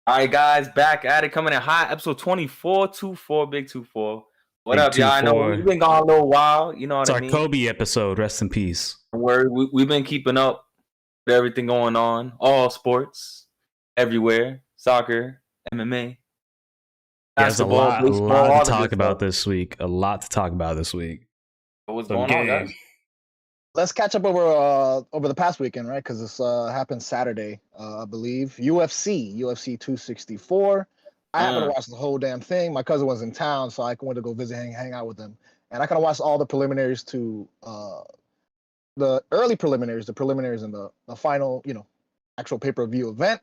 All right, guys, back at it, coming in hot, episode 24, 24, big 24. What Big up, y'all? two I know we've four. been gone a little while, you know what It's I our mean? Kobe episode. Rest in peace. We've been keeping up with everything going on, all sports, everywhere, soccer, MMA, Yeah, there's a basketball, lot, a baseball, lot to all the good talk stuff. about this week. A lot to talk about this week. What's So going on, game. guys? Let's catch up over the past weekend, right? Because this happened Saturday, I believe. UFC 264. I happened to Mm. watch the whole damn thing. My cousin was in town, so I went to go visit, hang out with him, and I kind of watched all the preliminaries to the early preliminaries, the preliminaries, and the final, actual pay-per-view event.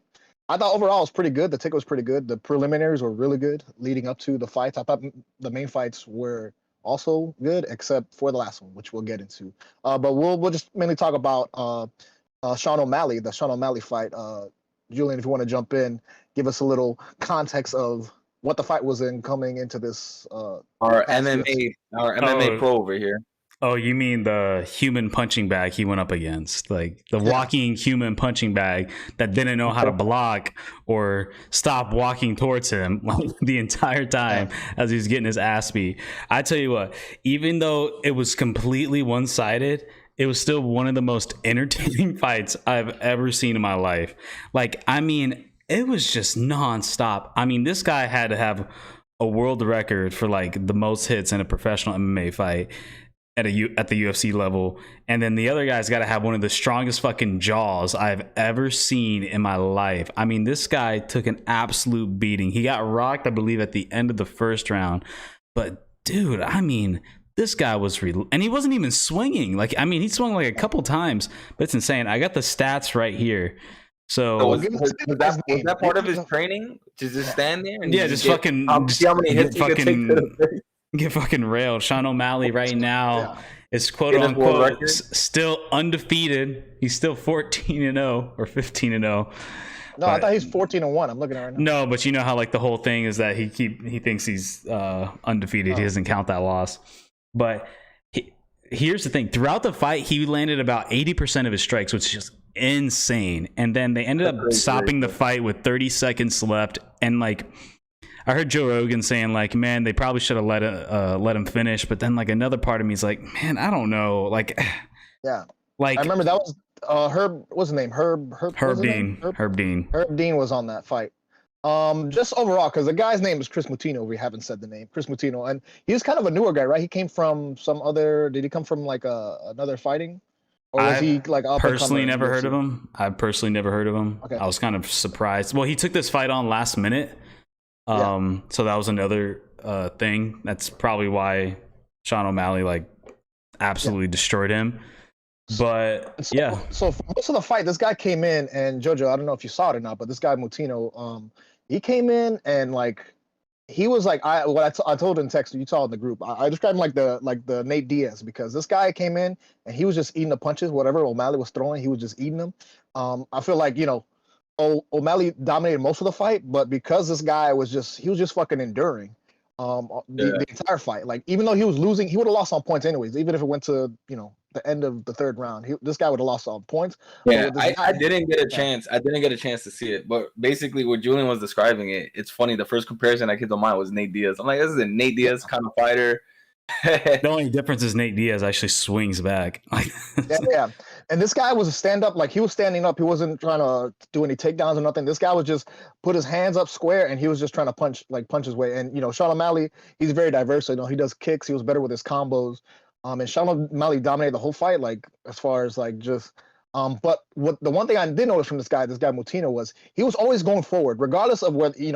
I thought overall it was pretty good. The ticket was pretty good. The preliminaries were really good leading up to the fights. I thought the main fights were also good, except for the last one, which we'll get into. But we'll just mainly talk about Sean O'Malley, the Sean O'Malley fight. Julian, if you want to jump in, give us a little context of what the fight was in coming into this Our past UFC. MMA Oh, pro over here. oh, you mean the human punching bag he went up against, like the Yeah. walking human punching bag that didn't know how to block or stop walking towards him the entire time as he was getting his ass beat. I tell you what, even though it was completely one-sided, it was still one of the most entertaining fights I've ever seen in my life. Like, I mean, it was just nonstop. I mean, this guy had to have a world record for like the most hits in a professional MMA fight at the UFC level, and then the other guy's got to have one of the strongest fucking jaws I've ever seen in my life. I mean, this guy took an absolute beating. He got rocked, I believe, at the end of the first round, but dude, I mean, this guy was real, and he wasn't even swinging. Like, I mean, he swung like a couple times, but it's insane. I got the stats right here. So So was that part of his training to just stand there and yeah, just get, fucking see how many hits get he could take to the face? fucking railed. Sean O'Malley right now Yeah. is quote Guinness World unquote Record. still undefeated. He's still 14-0 or 15-0. No, I thought he's 14-1. I'm looking at it right now. No, but you know how like the whole thing is that he thinks he's undefeated. He doesn't count that loss. But here's the thing: throughout the fight, he landed about 80% of his strikes, which is just insane. And then they ended up stopping the fight with 30 seconds left, and like, I heard Joe Rogan saying like, man, they probably should have let him finish. But then like another part of me is like, man, I don't know. Like, Yeah. like I remember that was Herb. What's his name? Herb Dean. Herb Dean. Herb Dean was on that fight. Just overall, because the guy's name is Chris Mutino. We haven't said the name, Chris Mutino, and he's kind of a newer guy, right? He came from some other. Did he come from like another fighting, or was he like up personally never heard of him? I've personally never heard of him. Okay. I was kind of surprised. Well, he took this fight on last minute. So that was another thing. That's probably why Sean O'Malley like absolutely destroyed him. But So for most of the fight, this guy came in, and Jojo, I don't know if you saw it or not, but this guy Mutino, he came in and like he was like I told in text, you saw in the group. I described him like the Nate Diaz, because this guy came in and he was just eating the punches. Whatever O'Malley was throwing, he was just eating them. I feel like O'Malley dominated most of the fight, but because this guy was just fucking enduring the entire fight. Like, even though he was losing, he would have lost on points anyways. Even if it went to the end of the third round, this guy would have lost on points. Yeah, I didn't get a chance. I didn't get a chance to see it, but basically, what Julian was describing it's funny. The first comparison I came to mind was Nate Diaz. I'm like, this is a Nate Diaz kind of fighter. the only difference is Nate Diaz actually swings back. Yeah. And this guy was a stand-up, like he was standing up. He wasn't trying to do any takedowns or nothing. This guy was just put his hands up square, and he was just trying to punch his way. And Sean O'Malley, he's very diverse. So, he does kicks. He was better with his combos. And Sean O'Malley dominated the whole fight, like as far as like just. But the one thing I did notice from this guy Mutino, was he was always going forward, regardless of whether he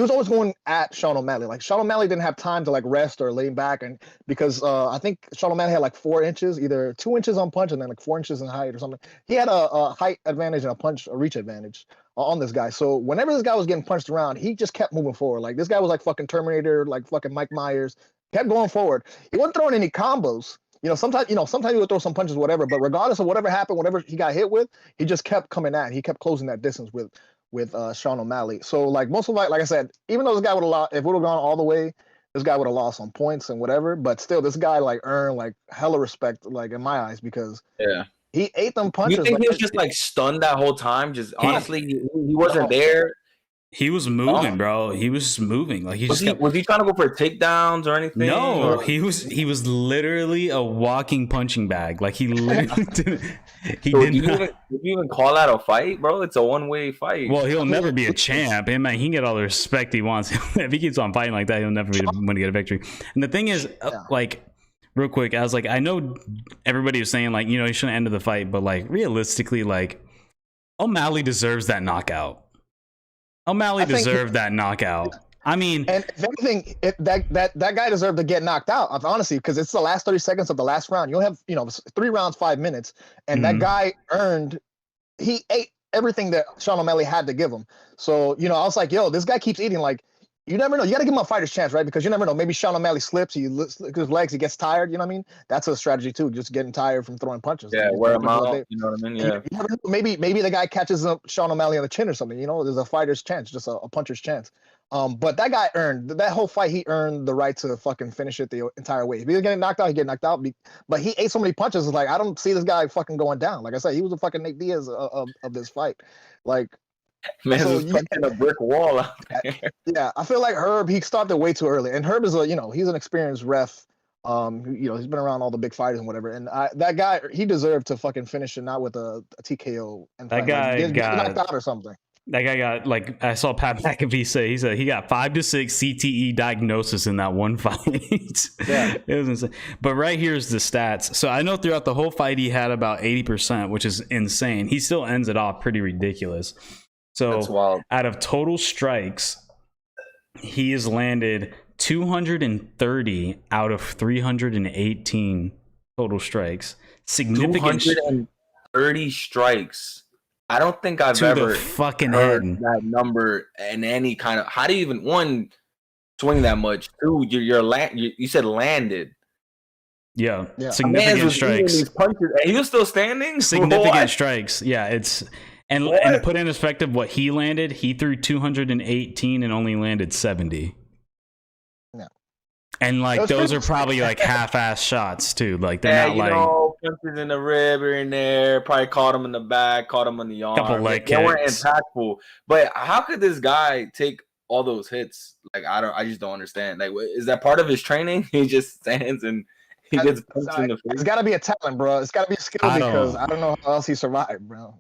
was always going at Sean O'Malley. Like, Sean O'Malley didn't have time to like rest or lean back, and because I think Sean O'Malley had like 4 inches, either 2 inches on punch and then like 4 inches in height or something. He had a height advantage and a reach advantage on this guy. So whenever this guy was getting punched around, he just kept moving forward. Like, this guy was like fucking Terminator, like fucking Mike Myers. Kept going forward. He wasn't throwing any combos. Sometimes he would throw some punches, whatever. But regardless of whatever happened, whatever he got hit with, he just kept coming at. He kept closing that distance with Sean O'Malley. So like most of like I said, even though this guy would have lost, if it would have gone all the way, this guy would have lost on points and whatever. But still, this guy like earned like hella respect, like in my eyes, because he ate them punches. You think he was just like stunned that whole time? Just honestly, he wasn't there. He was moving, bro. He was moving. Like was he trying to go for takedowns or anything? No, he was literally a walking punching bag. Like he literally didn't. Did you even call that a fight, bro? It's a one-way fight. Well, he'll never be a champ. And man, he can get all the respect he wants. If he keeps on fighting like that, he'll never be going to get a victory. And the thing is, like, real quick, I was like, I know everybody was saying like, you know, he shouldn't end the fight, but like realistically, like O'Malley deserves that knockout. O'Malley deserved that knockout. I mean, and if anything, that guy deserved to get knocked out. Honestly, because it's the last 30 seconds of the last round. You'll have 3 rounds, 5 minutes, and that guy he ate everything that Sean O'Malley had to give him. So I was like, yo, this guy keeps eating. Like, you never know. You got to give him a fighter's chance, right? Because you never know. Maybe Sean O'Malley slips. He looks at his legs. He gets tired. You know what I mean? That's a strategy too. Just getting tired from throwing punches. Yeah, wear him out. You know what I mean? Yeah. You never know. Maybe the guy catches Sean O'Malley on the chin or something. There's a fighter's chance, just a puncher's chance. But that guy earned that whole fight. He earned the right to fucking finish it the entire way. If he was getting knocked out, he get knocked out. But he ate so many punches. It's like I don't see this guy fucking going down. Like I said, he was a fucking Nate Diaz of this fight. Like. Man, so, punching a brick wall out there. Yeah, I feel like Herb, he stopped it way too early. And Herb is he's an experienced ref. He's been around all the big fighters and whatever. And that guy, he deserved to fucking finish it, not with a TKO. And that guy got knocked out or something. That guy got, like, I saw Pat McAfee say, he said he got 5 to 6 CTE diagnosis in that one fight. Yeah, it was insane. But right here's the stats. So I know throughout the whole fight he had about 80%, which is insane. He still ends it off pretty ridiculous. So out of total strikes, he has landed 230 out of 318 total strikes. Significant. 230 strikes. I don't think I've ever fucking heard that number in any kind of. How do you even swing that much? Two, you said landed. Yeah. Significant strikes. These punches, and he was still standing. Significant strikes. Yeah, it's. And to put in perspective what he landed, he threw 218 and only landed 70. Yeah. And like those are probably like half-ass shots too. Like they're not like punches in the rib or in there, probably caught him in the back, caught him in the arm. Couple leg kicks. They weren't impactful. But how could this guy take all those hits? Like I just don't understand. Like is that part of his training? He just stands and he gets punched in the face. It's gotta be a talent, bro. It's gotta be a skill because I don't know how else he survived, bro.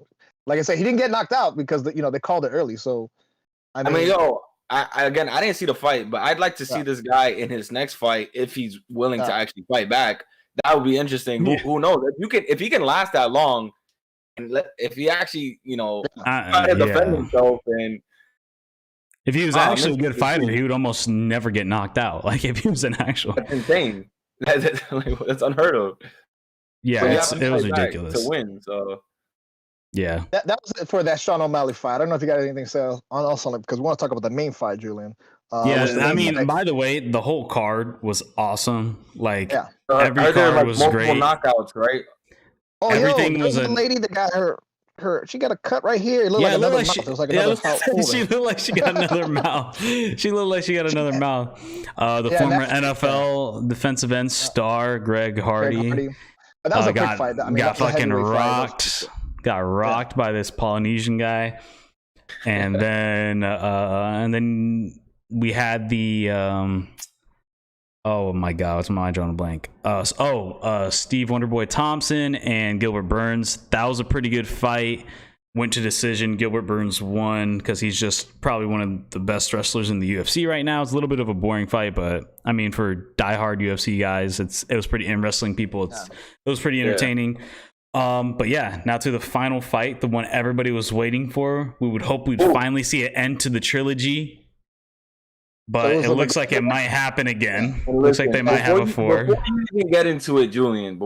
Like I said, he didn't get knocked out because they called it early. So, I mean, I didn't see the fight, but I'd like to see this guy in his next fight if he's willing to actually fight back. That would be interesting. Who knows? If he can last that long, and if he actually try to defend himself, and if he was actually a good fighter, he would almost never get knocked out. Like if he was an actual, that's insane. That's unheard of. Yeah, it was ridiculous to win. So. Yeah, that was it for that Sean O'Malley fight. I don't know if you got anything to say on because we want to talk about the main fight, Julian. I mean, by the way, the whole card was awesome. Like every card was multiple great. Knockouts, right? Oh, everything was a lady that got her. She got a cut right here. It looked like another mouth. It was like another mouth. She looked like she got another mouth. She looked like she got another mouth. The former NFL defensive end star Greg Hardy. But that was a quick fight. I mean, got fucking rocked. Got rocked by this Polynesian guy, and then we had the oh my god, what's my drawing a blank? Steve Wonderboy Thompson and Gilbert Burns. That was a pretty good fight. Went to decision. Gilbert Burns won because he's just probably one of the best wrestlers in the UFC right now. It's a little bit of a boring fight, but I mean for diehard UFC guys, it was pretty. And wrestling people, it was pretty entertaining. Yeah. But yeah, now to the final fight, the one everybody was waiting for. We would hope we'd finally see an end to the trilogy, but it looks like it might happen again. Looks like they might have a 4. Before you even get into it, Julian,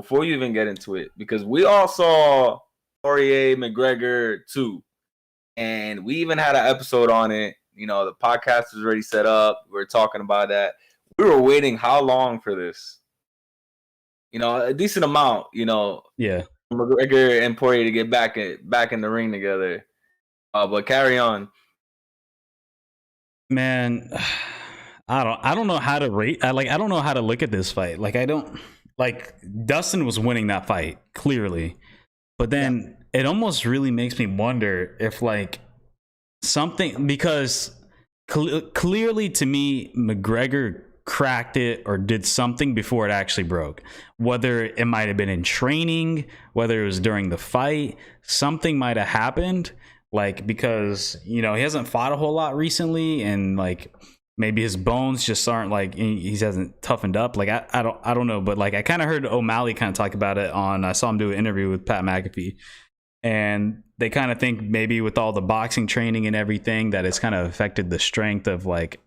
because we all saw Poirier, McGregor 2, and we even had an episode on it. The podcast was already set up. We were talking about that. We were waiting how long for this? A decent amount. Yeah. McGregor and Poirier to get back in the ring together. But carry on. Man, I don't know how to rate. I don't know how to look at this fight. Dustin was winning that fight clearly, but then it almost really makes me wonder if something, because clearly to me, McGregor cracked it or did something before it actually broke. Whether it might have been in training, whether it was during the fight, something might have happened. Like, because, you know, he hasn't fought a whole lot recently, and like maybe his bones just aren't, like, he hasn't toughened up. Like, I don't know, but like I kind of heard O'Malley kind of talk about it on, I saw him do an interview with Pat McAfee, and they kind of think maybe with all the boxing training and everything that it's kind of affected the strength of like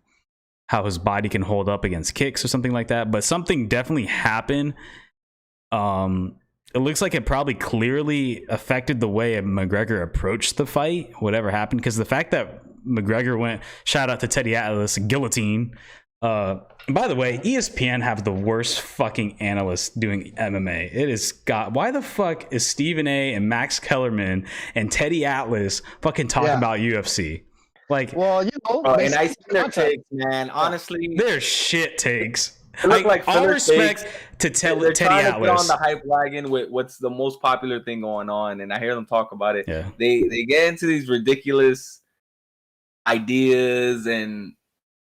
how his body can hold up against kicks or something like that. But something definitely happened. It looks like it probably clearly affected the way McGregor approached the fight, whatever happened. Because the fact that McGregor went, shout out to Teddy Atlas, guillotine. By the way, ESPN have the worst fucking analysts doing MMA. It is why the fuck is Stephen A. and Max Kellerman and Teddy Atlas fucking talking about UFC? Like, well, you know, and I see their takes, man. Honestly, they're shit takes. Like all respect to they're Teddy trying Atlas. to get on the hype wagon with what's the most popular thing going on, and I hear them talk about it. Yeah. They get into these ridiculous ideas, and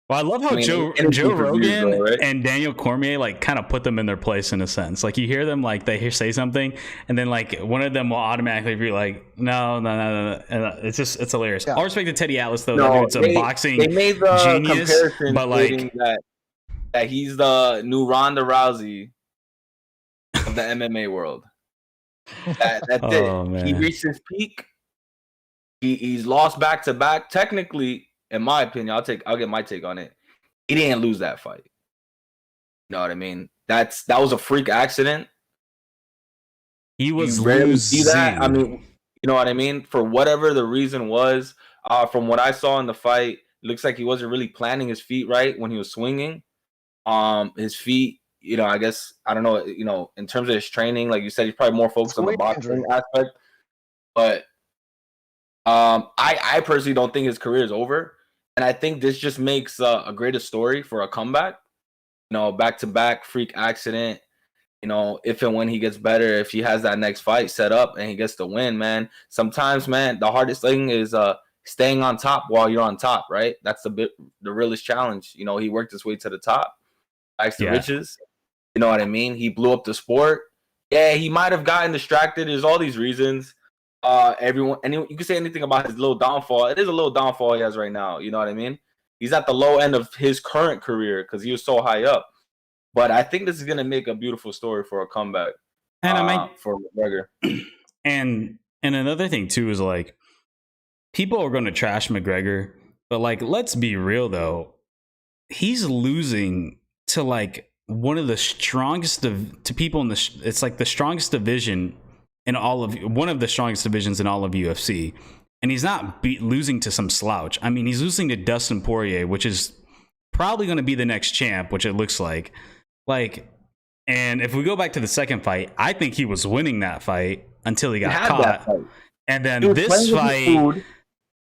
well, I love how Joe Rogan right? and Daniel Cormier like kind of put them in their place in a sense. Like, you hear them, like they say something, and then like one of them will automatically be like, no. And it's hilarious. All respect to Teddy Atlas though. No, it's a boxing they made the genius, comparison, but like that he's the new Ronda Rousey of the MMA world. That's it. Man. He reached his peak. He's lost back to back. Technically, in my opinion, I'll get my take on it. He didn't lose that fight. You know what I mean? That was a freak accident. He was rarely see that. I mean, you know what I mean? For whatever the reason was, from what I saw in the fight, it looks like he wasn't really planning his feet right when he was swinging. His feet, you know, I guess, I don't know, you know, in terms of his training, like you said, he's probably more focused on the boxing aspect. But I personally don't think his career is over. And I think this just makes a greater story for a comeback. You know, back-to-back freak accident. You know, if and when he gets better, if he has that next fight set up and he gets the win, man. Sometimes, man, the hardest thing is staying on top while you're on top, right? That's the realest challenge. You know, he worked his way to the top. Back to riches. You know what I mean? He blew up the sport. Yeah, he might have gotten distracted. There's all these reasons. You can say anything about his little downfall. It is a little downfall he has right now. You know what I mean? He's at the low end of his current career because he was so high up. But I think this is gonna make a beautiful story for a comeback. And for McGregor. And another thing too is like, people are going to trash McGregor, but like, let's be real though, he's losing to like one of the strongest to people in it's like the strongest division in one of the strongest divisions in all of UFC, and he's not losing to some slouch. I mean, he's losing to Dustin Poirier, which is probably going to be the next champ, which it looks like. And if we go back to the second fight, I think he was winning that fight until he got caught, and then this fight.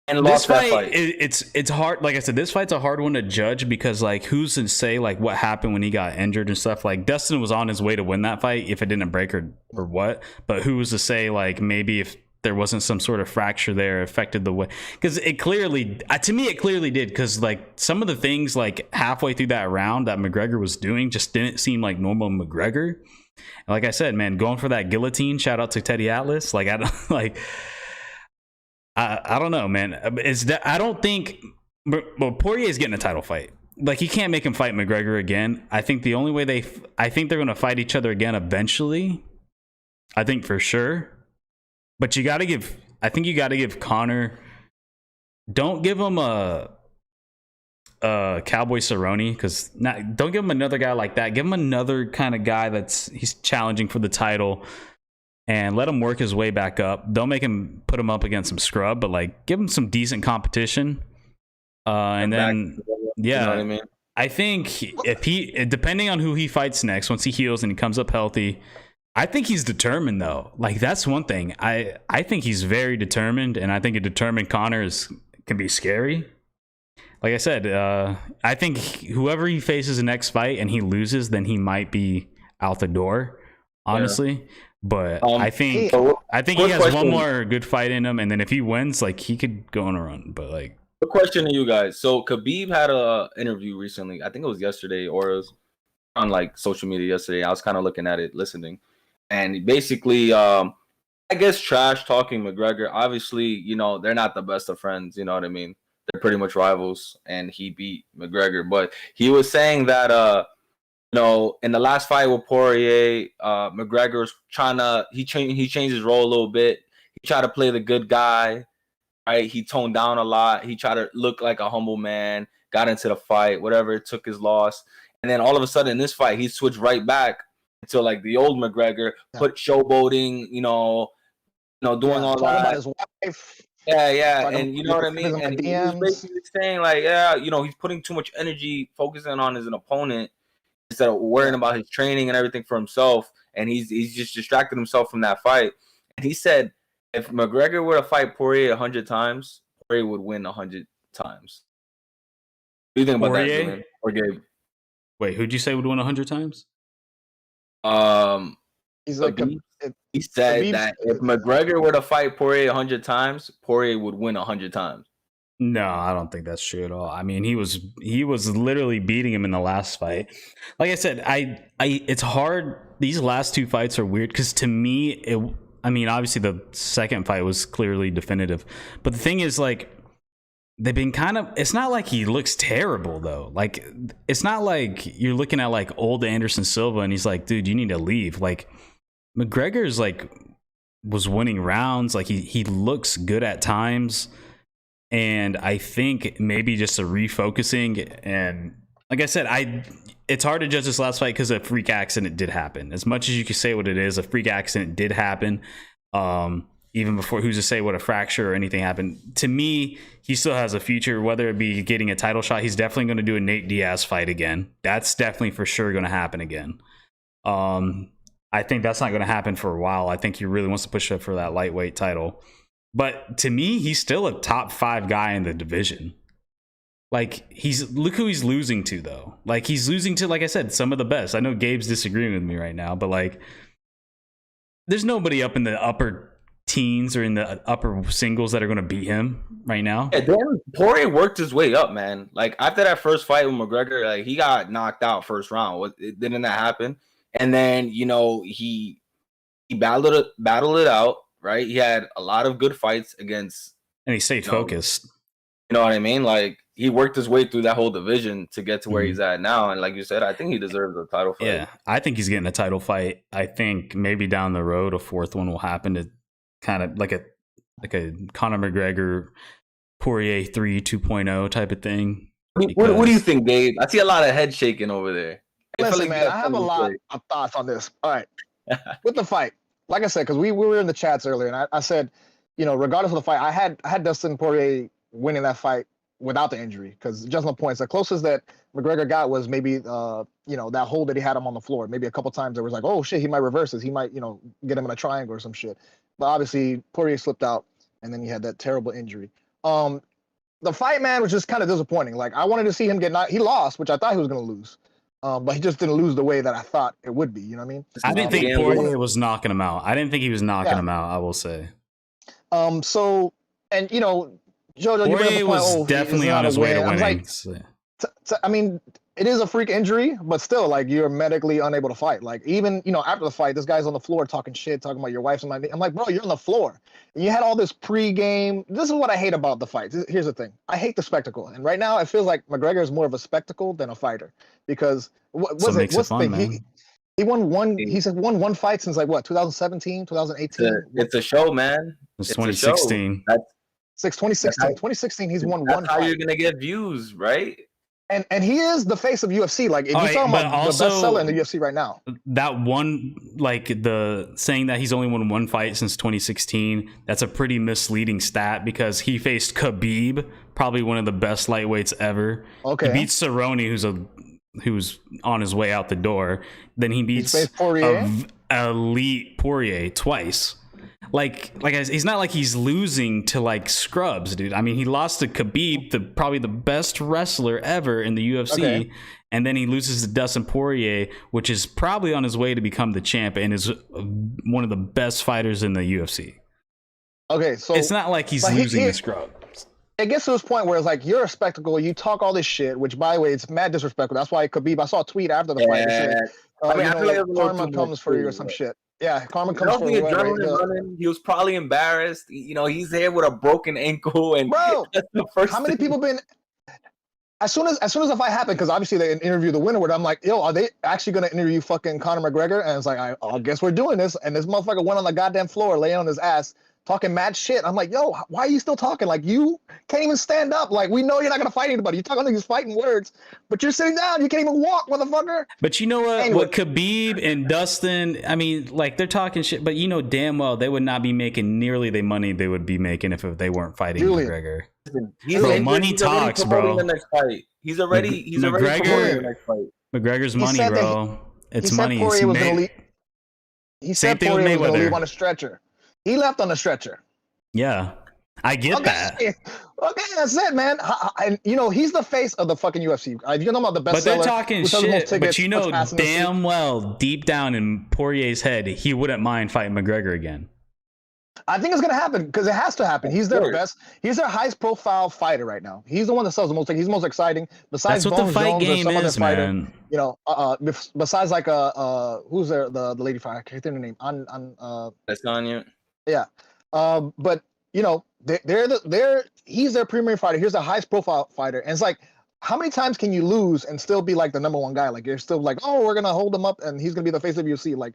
And this fight, it's hard. Like I said, this fight's a hard one to judge because, like, who's to say like what happened when he got injured and stuff? Like, Dustin was on his way to win that fight if it didn't break or what. But who's to say like maybe if there wasn't some sort of fracture there affected the way? Because it clearly, to me, it clearly did. Because like some of the things like halfway through that round that McGregor was doing just didn't seem like normal McGregor. Like I said, man, going for that guillotine. Shout out to Teddy Atlas. Like I don't like. I don't know, man. I don't think. Well, Poirier is getting a title fight. Like, you can't make him fight McGregor again. I think the only way I think they're going to fight each other again eventually. I think for sure. But you got to give. I think you got to give Conor. Don't give him a Cowboy Cerrone, because don't give him another guy like that. Give him another kind of guy he's challenging for the title. And let him work his way back up. Don't make him put him up against some scrub, but like give him some decent competition. And then, yeah, you know what I mean? I think if depending on who he fights next, once he heals and he comes up healthy, I think he's determined though. Like, that's one thing. I think he's very determined, and I think a determined Conor can be scary. Like I said, I think whoever he faces the next fight and he loses, then he might be out the door, honestly. Yeah. But I think he has one more good fight in him, and then if he wins, like he could go on a run. But like, a question to you guys. So Khabib had a interview recently. I think it was yesterday, or it was on like social media yesterday. I was kind of looking at it, listening, and basically, I guess trash talking McGregor. Obviously, you know they're not the best of friends. You know what I mean? They're pretty much rivals, and he beat McGregor. But he was saying that you know, in the last fight with Poirier, McGregor's he changed his role a little bit. He tried to play the good guy, right? He toned down a lot. He tried to look like a humble man, got into the fight, whatever, took his loss. And then all of a sudden in this fight, he switched right back to like the old McGregor, put showboating, doing all that. About his wife. Yeah. And you know what I mean? And he was basically saying like, he's putting too much energy focusing on his opponent instead of worrying about his training and everything for himself. And he's just distracted himself from that fight. And he said if McGregor were to fight Poirier 100 times, Poirier would win 100 times. What do you think about that, Julian? Or Gabe? Wait, who'd you say would win 100 times? He's like he said that if McGregor were to fight Poirier 100 times, Poirier would win 100 times. No, I don't think that's true at all. I mean, he was literally beating him in the last fight. Like I said, it's hard. These last two fights are weird because to me, obviously the second fight was clearly definitive, but the thing is, like, they've been it's not like he looks terrible though. Like, it's not like you're looking at like old Anderson Silva and he's like, dude, you need to leave. Like, McGregor's like was winning rounds. Like he looks good at times. And I think maybe just a refocusing, and like I said, it's hard to judge this last fight because a freak accident did happen. As much as you can say what it is, a freak accident did happen. Even before, who's to say what a fracture or anything happened. To me, he still has a future, whether it be getting a title shot. He's definitely going to do a Nate Diaz fight again. That's definitely for sure going to happen again. I think that's not going to happen for a while. I think he really wants to push up for that lightweight title. But to me, he's still a top 5 guy in the division. Like, look who he's losing to, though. Like, he's losing to, like I said, some of the best. I know Gabe's disagreeing with me right now, but like, there's nobody up in the upper teens or in the upper singles that are going to beat him right now. Yeah, then Poirier worked his way up, man. Like, after that first fight with McGregor, like, he got knocked out first round. Didn't that happen? And then, he battled it out. Right, he had a lot of good fights against, and he stayed focused. You know what I mean? Like, he worked his way through that whole division to get to where he's at now. And like you said, I think he deserves a title fight. Yeah, I think he's getting a title fight. I think maybe down the road a fourth one will happen to kind of like a Conor McGregor Poirier 3 2.0 type of thing. What do you think, Dave? I see a lot of head shaking over there. Listen, man, I have a lot of thoughts on this. All right, with the fight. Like I said, because we were in the chats earlier, and I said, regardless of the fight, I had Dustin Poirier winning that fight without the injury. Because just on points, the closest that McGregor got was maybe, that hold that he had him on the floor. Maybe a couple times there was like, oh shit, he might reverse this. He might, get him in a triangle or some shit. But obviously Poirier slipped out, and then he had that terrible injury. The fight, man, was just kind of disappointing. Like, I wanted to see him get knocked. He lost, which I thought he was going to lose. But he just didn't lose the way that I thought it would be. You know what I mean? I didn't think Poirier was knocking him out. I didn't think he was knocking him out, I will say. So, and, Jojo, Poirier was definitely on his way to winning. Like, I mean, it is a freak injury, but still, like, you're medically unable to fight. Like, even, after the fight, this guy's on the floor talking shit, talking about your wife's on my knee. I'm like, bro, you're on the floor. And you had all this pre-game. This is what I hate about the fights. Here's the thing. I hate the spectacle. And right now, it feels like McGregor is more of a spectacle than a fighter. Because, what's the thing? He won one fight since, like, what, 2017, 2018? It's a show, man. It's 2016. 2016. 2016, he's won one fight. That's how you're going to get views, right? And he is the face of UFC. Like, if you talking about the best seller in the UFC right now. That one, like, the saying that he's only won one fight since 2016, that's a pretty misleading stat because he faced Khabib, probably one of the best lightweights ever. Okay. He beat Cerrone, who's on his way out the door. Then he beats elite Poirier twice. he's not like he's losing to like scrubs, dude. I mean, he lost to Khabib, probably the best wrestler ever in the UFC, and then he loses to Dustin Poirier, which is probably on his way to become the champ and is one of the best fighters in the UFC. Okay, so it's not like he's losing to scrubs. It gets to this point where it's like, you're a spectacle, you talk all this shit, which, by the way, it's mad disrespectful. That's why Khabib, I saw a tweet after the fight that said, I feel like karma comes for you or some shit. Yeah, karma comes for you. Running, he was probably embarrassed. You know, he's here with a broken ankle. And bro, that's the first how many people been... As soon as the fight happened, because obviously they interview the winner, I'm like, yo, are they actually going to interview fucking Conor McGregor? And it's like, I guess we're doing this. And this motherfucker went on the goddamn floor, laying on his ass, talking mad shit. I'm like, yo, why are you still talking? Like, you can't even stand up. Like, we know you're not going to fight anybody. You're talking these fighting words, but you're sitting down. You can't even walk, motherfucker. But you know what? Anyway. What Khabib and Dustin, I mean, like, they're talking shit, but you know damn well they would not be making nearly the money they would be making if they weren't fighting McGregor. Money talks, bro. The next fight. He's already promoting the next fight. McGregor's money, bro. It's money. He said Poirier was going to leave on a stretcher. He left on a stretcher. Yeah, I get that. Okay, that's it, man. And you know, he's the face of the fucking UFC. You know about the best. But they're talking shit. But you know damn well, deep down in Poirier's head, he wouldn't mind fighting McGregor again. I think it's gonna happen because it has to happen. He's their best. He's their highest profile fighter right now. He's the one that sells the most. He's the most exciting. Besides that's what Bones the fight Jones game or some is, other man. Fighter, you know, besides like who's the lady fighter? I can't think of her name. Adesanya. Yeah. But you know, he's their premier fighter. He's the highest profile fighter. And it's like, how many times can you lose and still be like the number one guy? Like, you're still like, oh, we're gonna hold him up and he's gonna be the face of UFC. Like,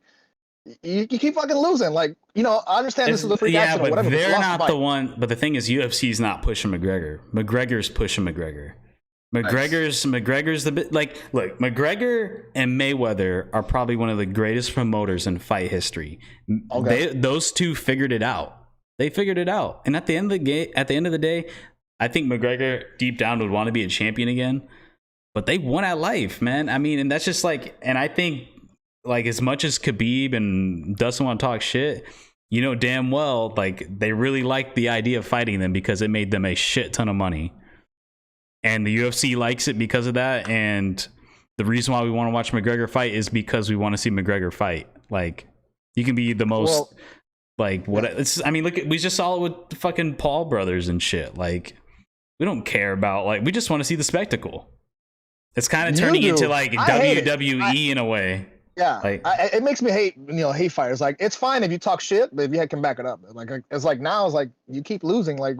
you keep fucking losing. Like, you know, I understand this is a freak action or whatever. They're not the one. But the thing is, UFC's not pushing McGregor. McGregor's pushing McGregor. McGregor's the bit like, look, McGregor and Mayweather are probably one of the greatest promoters in fight history. Okay. Those two figured it out. They figured it out. And at the end of the day, I think McGregor deep down would want to be a champion again. But they won at life, man. I mean, and that's just like, and I think like as much as Khabib and Dustin want to talk shit, you know damn well like they really like the idea of fighting them because it made them a shit ton of money. And the UFC likes it because of that. And the reason why we want to watch McGregor fight is because we want to see McGregor fight. Like, you can be the most, like, what? It's, I mean, look, we just saw it with the fucking Paul brothers and shit. Like, we don't care about, like, we just want to see the spectacle. It's kind of turning into, like, WWE in a way. Yeah, like, it makes me hate fighters. Like, it's fine if you talk shit, but if you can back it up. Like, it's like now it's like you keep losing. Like,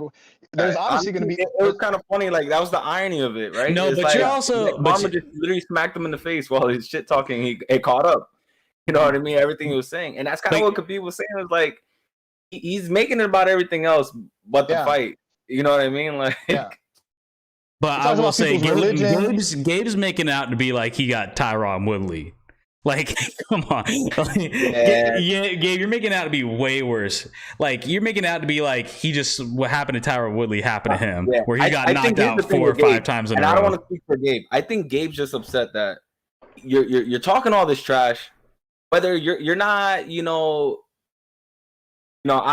there's obviously going to be. It was kind of funny. Like, that was the irony of it, right? No, it's but like, you're also. Mama just literally smacked him in the face while he's shit talking. It caught up. You know what I mean? Everything he was saying, and that's kind of what Khabib was saying. It was like he's making it about everything else but the fight. You know what I mean? Like. Yeah. But I will say, Gabe's making it out to be like he got Tyron Woodley. Like, come on. Gabe, you're making it out to be way worse. Like, you're making it out to be like he just, what happened to Tyron Woodley happened to him, where he got knocked out 4 or 5 times in a row. And I don't want to speak for Gabe. I think Gabe's just upset that you're talking all this trash, whether you're not, out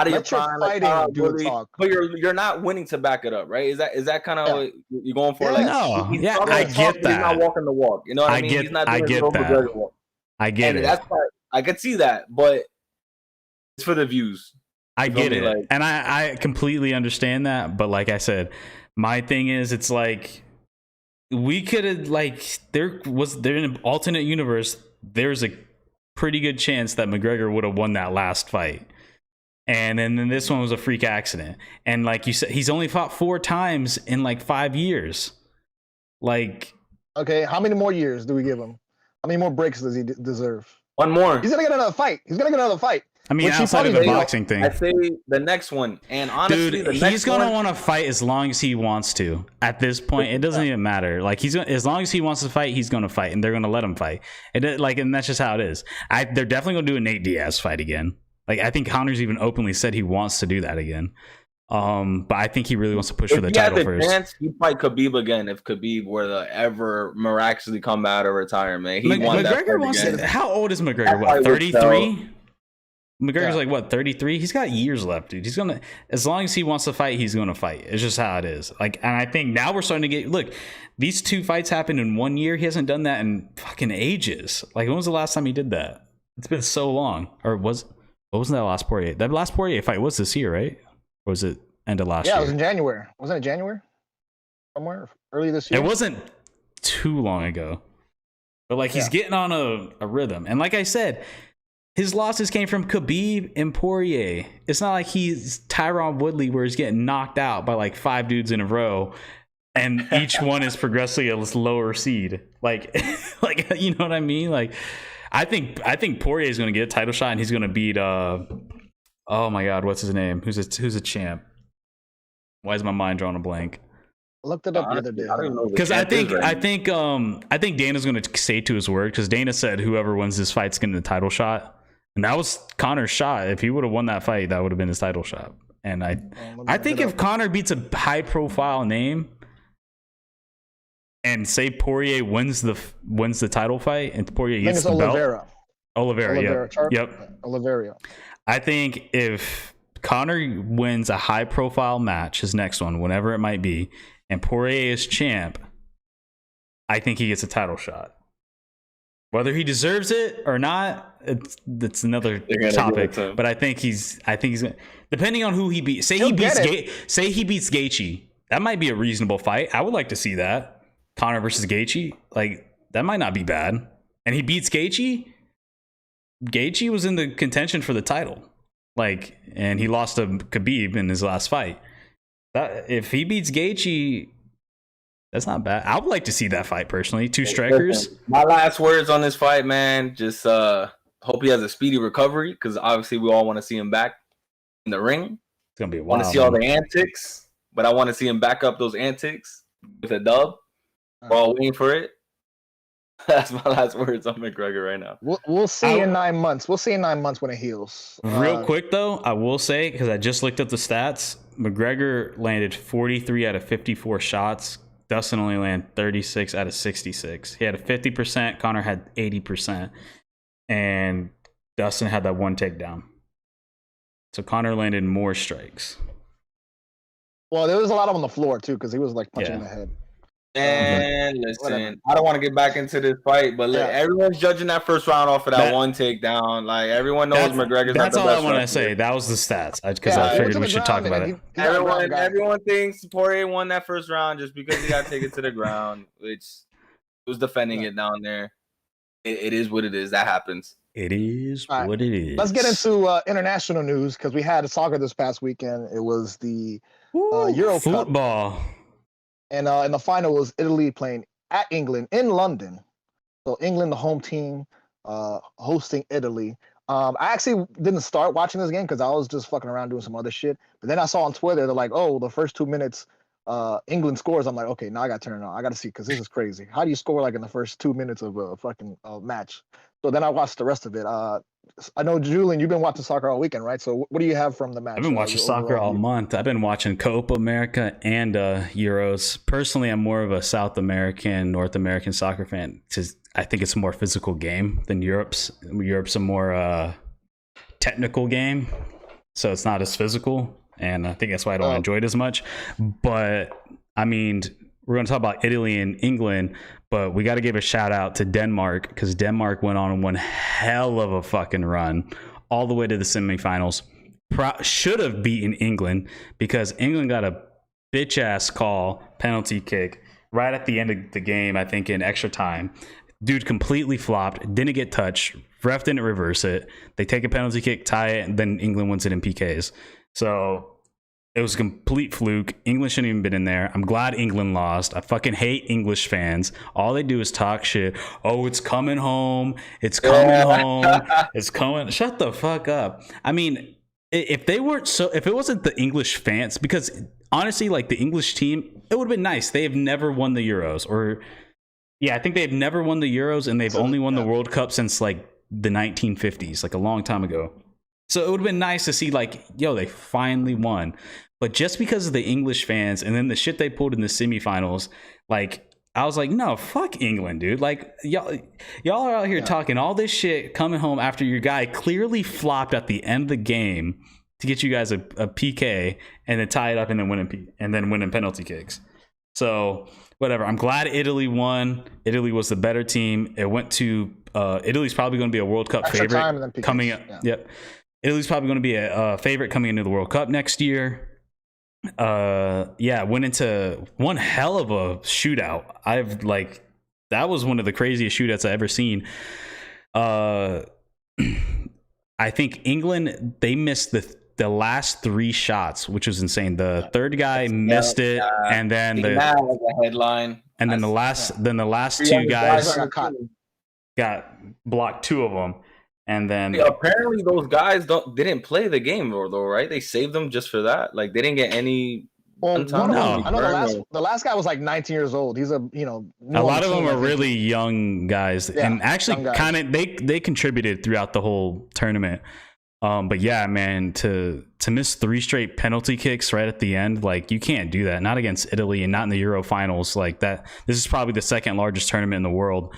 of your prime, like, but you're not winning to back it up, right? Is that kind of what you're going for? Like, no, I get that. He's not walking the walk. You know what I mean? He's not doing the walk. I get it. That's why I could see that, but it's for the views. I get it, like, and I completely understand that. But like I said, my thing is, it's like we could have, like, there in an alternate universe, there's a pretty good chance that McGregor would have won that last fight, and then this one was a freak accident. And like you said, he's only fought 4 times in like 5 years. Like, okay, how many more years do we give him? How many more breaks does he deserve? One more. He's gonna get another fight. I mean, outside of the boxing thing, I say the next one. And honestly, dude, he's gonna want to fight as long as he wants to. At this point, it doesn't even matter. Like, as long as he wants to fight, he's gonna fight, and they're gonna let him fight. And that's just how it is. They're definitely gonna do a Nate Diaz fight again. Like, I think Connor's even openly said he wants to do that again. But I think he really wants to push for the title first. Chance, he'd fight Khabib again if Khabib were to ever miraculously come out of retirement. McGregor wants to. How old is McGregor? What, 33? McGregor's like what, 33? He's got years left, dude. He's gonna, as long as he wants to fight, he's gonna fight. It's just how it is. Like, and I think now we're starting to get, look, these 2 fights happened in 1 year. He hasn't done that in fucking ages. Like, when was the last time he did that? It's been so long. Or what wasn't that last Poirier? That last Poirier fight was this year, right? Or was it end of last year? Yeah, it was in January. Wasn't it January? Somewhere early this year. It wasn't too long ago. But like, he's getting on a rhythm. And like I said, his losses came from Khabib and Poirier. It's not like he's Tyron Woodley where he's getting knocked out by like 5 dudes in a row, and each one is progressively a lower seed. Like, like, you know what I mean? Like, I think Poirier is going to get a title shot, and he's going to beat oh my god, what's his name? Who's a champ? Why is my mind drawing a blank? I looked it up the other day. Because I think Dana's going to say to his word, because Dana said whoever wins this fight's getting the title shot. And that was Conor's shot. If he would have won that fight, that would have been his title shot. And I think if Conor beats a high profile name and say Poirier wins the title fight and Poirier gets the belt. Oliveira. Yep. Oliveira. I think if Conor wins a high profile match, his next one, whenever it might be, and Poirier is champ, I think he gets a title shot. Whether he deserves it or not, that's another topic. But I think he's depending on who he beats. Say he beats Gaethje. That might be a reasonable fight. I would like to see that. Conor versus Gaethje. Like, that might not be bad. And he beats Gaethje. Gaethje was in the contention for the title. Like, and he lost to Khabib in his last fight. That if he beats Gaethje, that's not bad. I would like to see that fight personally. 2 strikers. My last words on this fight, man. Just hope he has a speedy recovery, because obviously we all want to see him back in the ring. It's gonna be wild. Want to see all the antics, but I want to see him back up those antics with a dub. We're all waiting for it. That's my last words on McGregor right now. We'll see in 9 months. We'll see in 9 months when it heals. Real quick though, I will say, because I just looked up the stats, McGregor landed 43 out of 54 shots. Dustin only landed 36 out of 66. He had a 50%. Conor had 80%. And Dustin had that 1 takedown. So Conor landed more strikes. Well, there was a lot on the floor, too, because he was, like, punching in the head. And listen, I don't want to get back into this fight, but everyone's judging that first round off of that 1 takedown. Like, everyone knows McGregor's not the best. That's all I want to say. That was the stats, because I figured we should talk about it. Everyone thinks Poirier won that first round just because he got taken to the ground, which was defending it down there. It is what it is. That happens. It is what it is. Let's get into international news, because we had a soccer this past weekend. It was the Euro football. Cup. And in the final was Italy playing at England in London. So England, the home team, hosting Italy. I actually didn't start watching this game because I was just fucking around doing some other shit. But then I saw on Twitter, they're like, oh, the first 2 minutes, England scores. I'm like, okay, now I got to turn it on. I got to see, because this is crazy. How do you score like in the first 2 minutes of a fucking match? So then I watched the rest of it. I know, Julian, you've been watching soccer all weekend, right? So what do you have from the match? I've been watching soccer all month. I've been watching Copa America and Euros. Personally, I'm more of a South American, North American soccer fan, because I think it's a more physical game than Europe's. Europe's a more technical game, so it's not as physical, and I think that's why I don't enjoy it as much. But, I mean, we're going to talk about Italy and England, but we got to give a shout out to Denmark, because Denmark went on one hell of a fucking run all the way to the semifinals. Should have beaten England, because England got a bitch ass call penalty kick right at the end of the game, I think in extra time. Dude completely flopped, didn't get touched, ref didn't reverse it. They take a penalty kick, tie it, and then England wins it in PKs. So it was a complete fluke. England shouldn't even been in there. I'm glad England lost. I fucking hate English fans. All they do is talk shit. Oh, it's coming home. It's coming home. It's coming. Shut the fuck up. I mean, if it wasn't the English fans, because honestly, like the English team, it would have been nice. They have never won the Euros, I think they've never won the Euros, and they've only won the World Cup since like the 1950s, like a long time ago. So it would have been nice to see, like, yo, they finally won. But just because of the English fans and then the shit they pulled in the semifinals, like, I was like, no, fuck England, dude. Like, y'all are out here talking all this shit, coming home after your guy clearly flopped at the end of the game to get you guys a PK and then tie it up and then winning penalty kicks. So whatever. I'm glad Italy won. Italy was the better team. It went to Italy's probably going to be a World Cup favorite coming up. Yeah. Yep. Italy's probably going to be a favorite coming into the World Cup next year. Went into one hell of a shootout. That was one of the craziest shootouts I've ever seen. I think England, they missed the last 3 shots, which was insane. The third guy missed it, and then the headline, and then the last 2 guys got blocked, 2 of them. And then apparently those guys didn't play the game though, right? They saved them just for that. Like they didn't get any. Well, I know the last guy was like 19 years old. He's a lot of them are really young guys, and actually kind of they contributed throughout the whole tournament. But yeah, man, to miss 3 straight penalty kicks right at the end, like you can't do that. Not against Italy and not in the Euro finals like that. This is probably the second largest tournament in the world,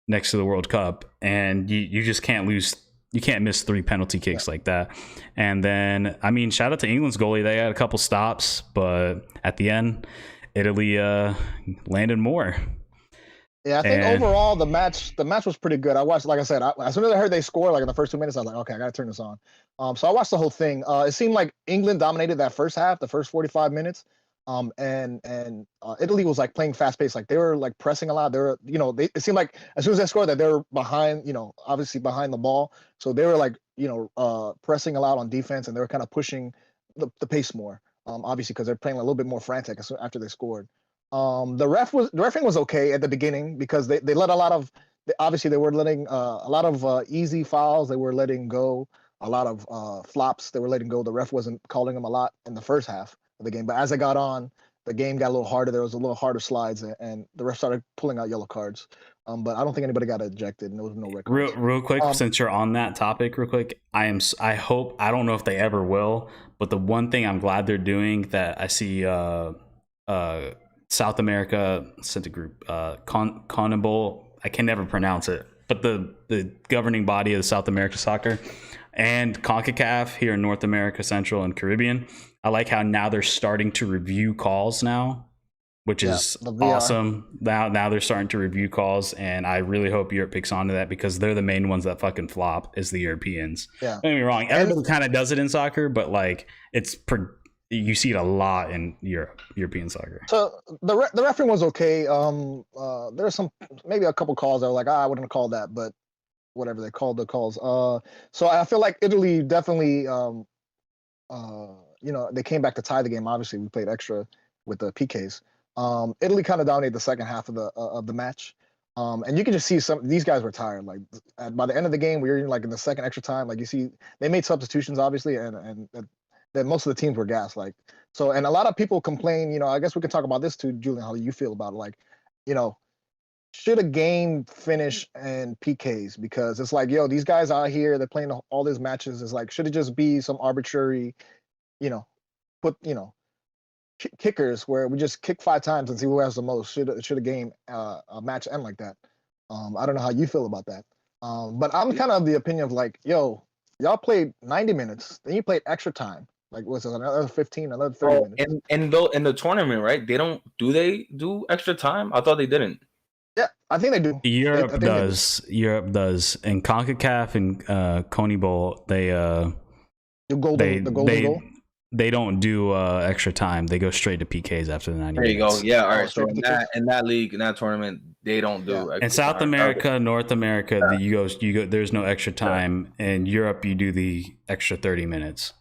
next to the World Cup, and you just can't lose. You can't miss 3 penalty kicks like that. And then, I mean, shout out to England's goalie. They had a couple stops, but at the end, Italy landed more. Yeah, I think overall the match was pretty good. I watched, like I said, as soon as I heard they scored, like in the first 2 minutes, I was like, okay, I got to turn this on. So I watched the whole thing. It seemed like England dominated that first half, the first 45 minutes. And Italy was like playing fast paced, like they were like pressing a lot. They were, it seemed like as soon as they scored that they were behind, obviously behind the ball. So they were like, pressing a lot on defense, and they were kind of pushing the pace more. Obviously because they're playing a little bit more frantic after they scored. The refereeing was okay at the beginning because they let a lot of, obviously they were letting a lot of easy fouls. They were letting go a lot of flops. They were letting go. The ref wasn't calling them a lot in the first half of the game, but as it got on, the game got a little harder. There was a little harder slides, and the ref started pulling out yellow cards. But I don't think anybody got ejected, and there was no red cards. Real quick, since you're on that topic, real quick, I hope, I don't know if they ever will, but the one thing I'm glad they're doing that I see South America sent a group, CONMEBOL, I can never pronounce it, but the governing body of the South America soccer, and CONCACAF here in North America, Central and Caribbean. I like how now they're starting to review calls now, which is awesome. Now they're starting to review calls, and I really hope Europe picks onto that because they're the main ones that fucking flop is the Europeans. Yeah. Don't get me wrong, everybody kind of does it in soccer, but like you see it a lot in European soccer. So the refereeing was okay. There's maybe a couple calls that were like, I wouldn't have called that, but whatever, they called the calls. So I feel like Italy definitely, they came back to tie the game. Obviously, we played extra with the PKs. Italy kind of dominated the second half of the match. And you can just see these guys were tired. Like by the end of the game, we were like in the second extra time. Like you see, they made substitutions obviously, and then most of the teams were gassed. Like so, and a lot of people complain. I guess we can talk about this too, Julian. How you feel about it? Like, should a game finish in PKs? Because it's like, these guys out here, they're playing all these matches. It's like, should it just be some arbitrary, kickers where we just kick 5 times and see who has the most? Should a game, a match end like that? I don't know how you feel about that. But I'm kind of the opinion of like, y'all played 90 minutes, then you played extra time. Like, what's it, another 15, another 30 minutes? In the tournament, right? They do extra time? I thought they didn't. Yeah, I think they do. Europe does. Europe does. And CONCACAF and CONMEBOL, they the golden goal. They don't do extra time. They go straight to PKs after the 90 minutes. There you go. Yeah, all right. So in that league, in that tournament, they don't do extra in South time. America, North America, you go. There's no extra time. In Europe, you do the extra 30 minutes.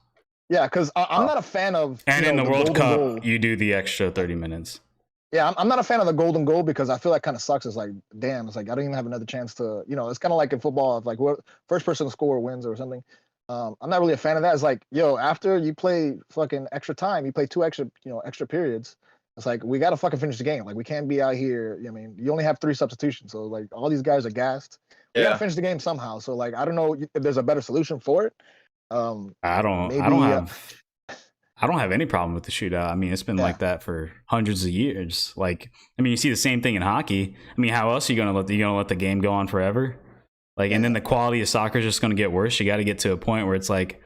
Yeah, because I'm not a fan of. And in the World Cup, you do the extra 30 minutes. Yeah, I'm not a fan of the golden goal because I feel like kind of sucks. It's like, damn, it's like I don't even have another chance to, it's kind of like in football, if like first person to score wins or something. I'm not really a fan of that. It's like, after you play fucking extra time, you play 2 extra periods. It's like, we got to fucking finish the game. Like, we can't be out here. I mean, you only have 3 substitutions. So, like, all these guys are gassed. We got to finish the game somehow. So, like, I don't know if there's a better solution for it. I don't I don't have any problem with the shootout. I mean, it's been like that for hundreds of years. Like, I mean, you see the same thing in hockey. I mean, how else are you gonna let the game go on forever? Like, and then the quality of soccer is just gonna get worse. You got to get to a point where it's like,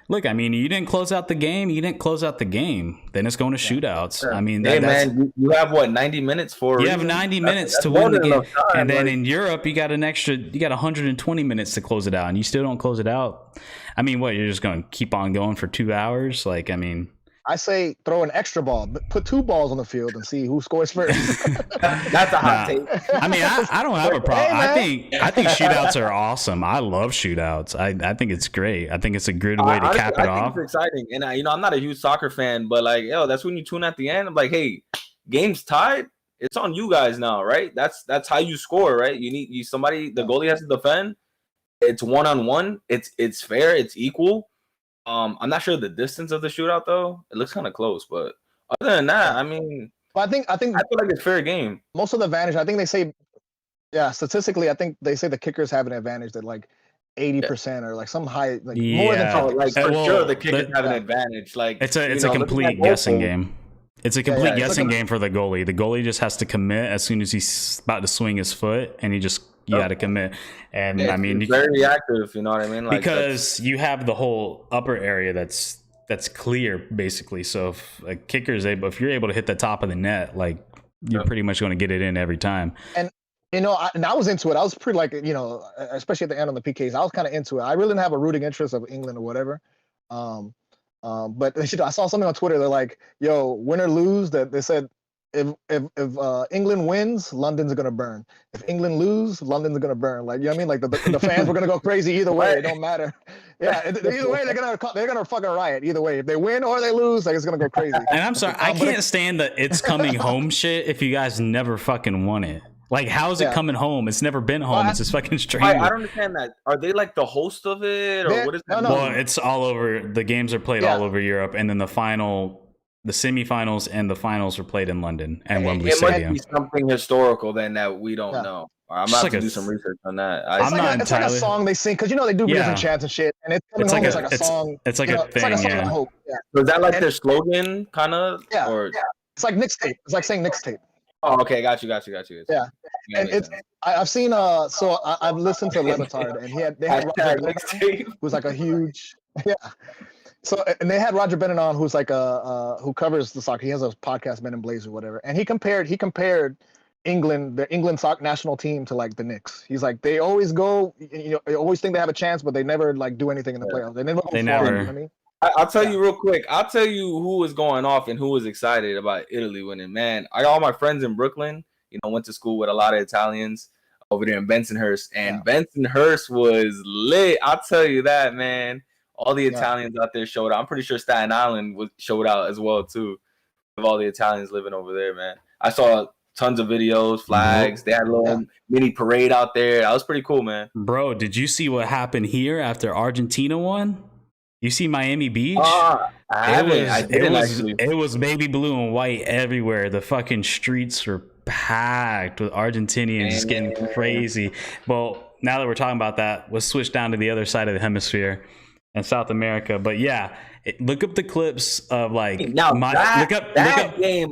look, I mean, you didn't close out the game. You didn't close out the game. Then it's going to shootouts. Sure. I mean, man, you have what, 90 minutes for? You have 90 minutes to win the game, and then in Europe, you got 120 minutes to close it out, and you still don't close it out. I mean, what, you're just going to keep on going for 2 hours? Like, I mean, I say throw an extra ball, put 2 balls on the field and see who scores first. That's a hot take. I mean, I don't have a problem. Hey, I think shootouts are awesome. I love shootouts. I think it's great. I think it's a good way to cap it off. It's exciting, and I'm not a huge soccer fan, but like, that's when you tune at the end. I'm like, hey, game's tied. It's on you guys now, right? That's how you score, right? You need somebody. The goalie has to defend. It's 1-on-1. It's fair. It's equal. I'm not sure the distance of the shootout though. It looks kind of close, but other than that, I mean, I think I feel like it's fair game. Most of the advantage, I think they say, statistically, I think they say the kickers have an advantage that like 80% or like some high, like more than 50%. Like for sure, the kickers have an advantage. Like it's a complete guessing game. It's a complete guessing game for the goalie. The goalie just has to commit as soon as he's about to swing his foot, and you got to commit. And I mean, very reactive. You know what I mean? Like, because you have the whole upper area that's clear basically. So if a kicker is if you're able to hit the top of the net, like you're pretty much going to get it in every time. And I was into it. I was pretty like, especially at the end on the PKs, I was kind of into it. I really didn't have a rooting interest of England or whatever. But I saw something on Twitter. They're like, "Yo, win or lose." That they said, if England wins, London's gonna burn. If England lose, London's gonna burn. Like, you know what I mean? Like the fans were gonna go crazy either way. It don't matter. Yeah, either way they're gonna fucking riot. Either way, if they win or they lose, like it's gonna go crazy. And I'm sorry, I can't stand the "it's coming home" shit. If you guys never fucking won it. Like, how is it coming home? It's never been home. It's just fucking strange. I don't understand that. Are they like the host of it, or what is that? No. Well, it's all over. The games are played all over Europe, and then the semifinals and the finals were played in London and Wembley Stadium. It might be something historical then that we don't know. I'm gonna have to do some research on that. It's like a song they sing because they do different chants and shit, and it's like a song. It's like a thing. It's like a song of hope. So is that like their slogan, kind of? Yeah. Or it's like Nick's tape. It's like saying Nick's tape. Oh, okay, got you. Yeah, and I've seen so I've listened to Levitard, and they had Roger Bennett, who's like a huge So and they had Roger Bennett on, who's like who covers the soccer. He has a podcast, Men in Blaze or whatever, and he compared England, the England soccer national team to like the Knicks. He's like, they always go, they always think they have a chance, but they never like do anything in the playoffs. They never go far, never. You know what I mean? I'll tell you real quick. I'll tell you who was going off and who was excited about Italy winning. Man, I got all my friends in Brooklyn. Went to school with a lot of Italians over there in Bensonhurst, and Bensonhurst was lit. I'll tell you that, man. All the Italians out there showed out. I'm pretty sure Staten Island showed out as well too, of all the Italians living over there, man. I saw tons of videos, flags. They had a little mini parade out there. That was pretty cool, man. Bro, did you see what happened here after Argentina won? You see Miami Beach? It was baby blue and white everywhere. The fucking streets were packed with Argentinians getting crazy. Well, now that we're talking about that, let's switch down to the other side of the hemisphere in South America. But look up the clips of like game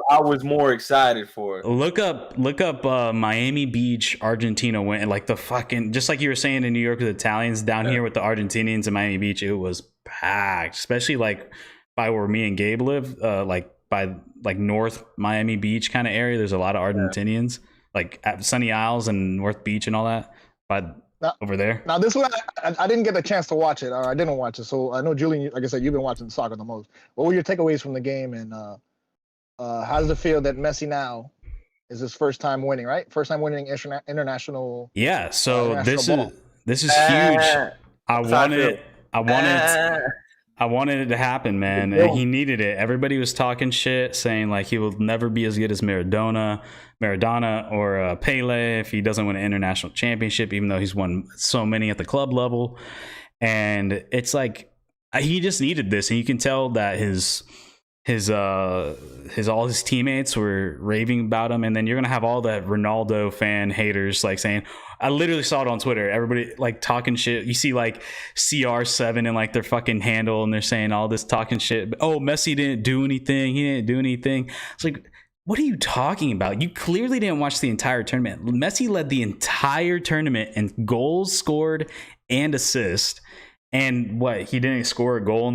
I was more excited for. Look up Miami Beach, Argentina went, and like the fucking, just like you were saying in New York with the Italians, down here with the Argentinians in Miami Beach, it was packed, especially like by where me and Gabe live, like by like North Miami Beach kind of area. There's a lot of Argentinians, like at Sunny Isles and North Beach and all that. But over there. Now this one, I didn't get a chance to watch it, or I didn't watch it. So I know, Julian, like I said, you've been watching soccer the most. What were your takeaways from the game, and how does it feel that Messi now is his first time winning, right? First time winning international. Yeah. So this is huge. I wanted it to happen, man. He needed it. Everybody was talking shit, saying like he will never be as good as Maradona or Pele if he doesn't win an international championship, even though he's won so many at the club level. And it's like he just needed this, and you can tell that his his all his teammates were raving about him, and then you're gonna have all the Ronaldo fan haters like saying, I literally saw it on Twitter, everybody like talking shit. You see like CR7 and like their fucking handle, and they're saying all this talking shit. Oh, Messi didn't do anything. He didn't do anything. It's like, what are you talking about? You clearly didn't watch the entire tournament. Messi led the entire tournament in goals scored and assists. And what, he didn't score a goal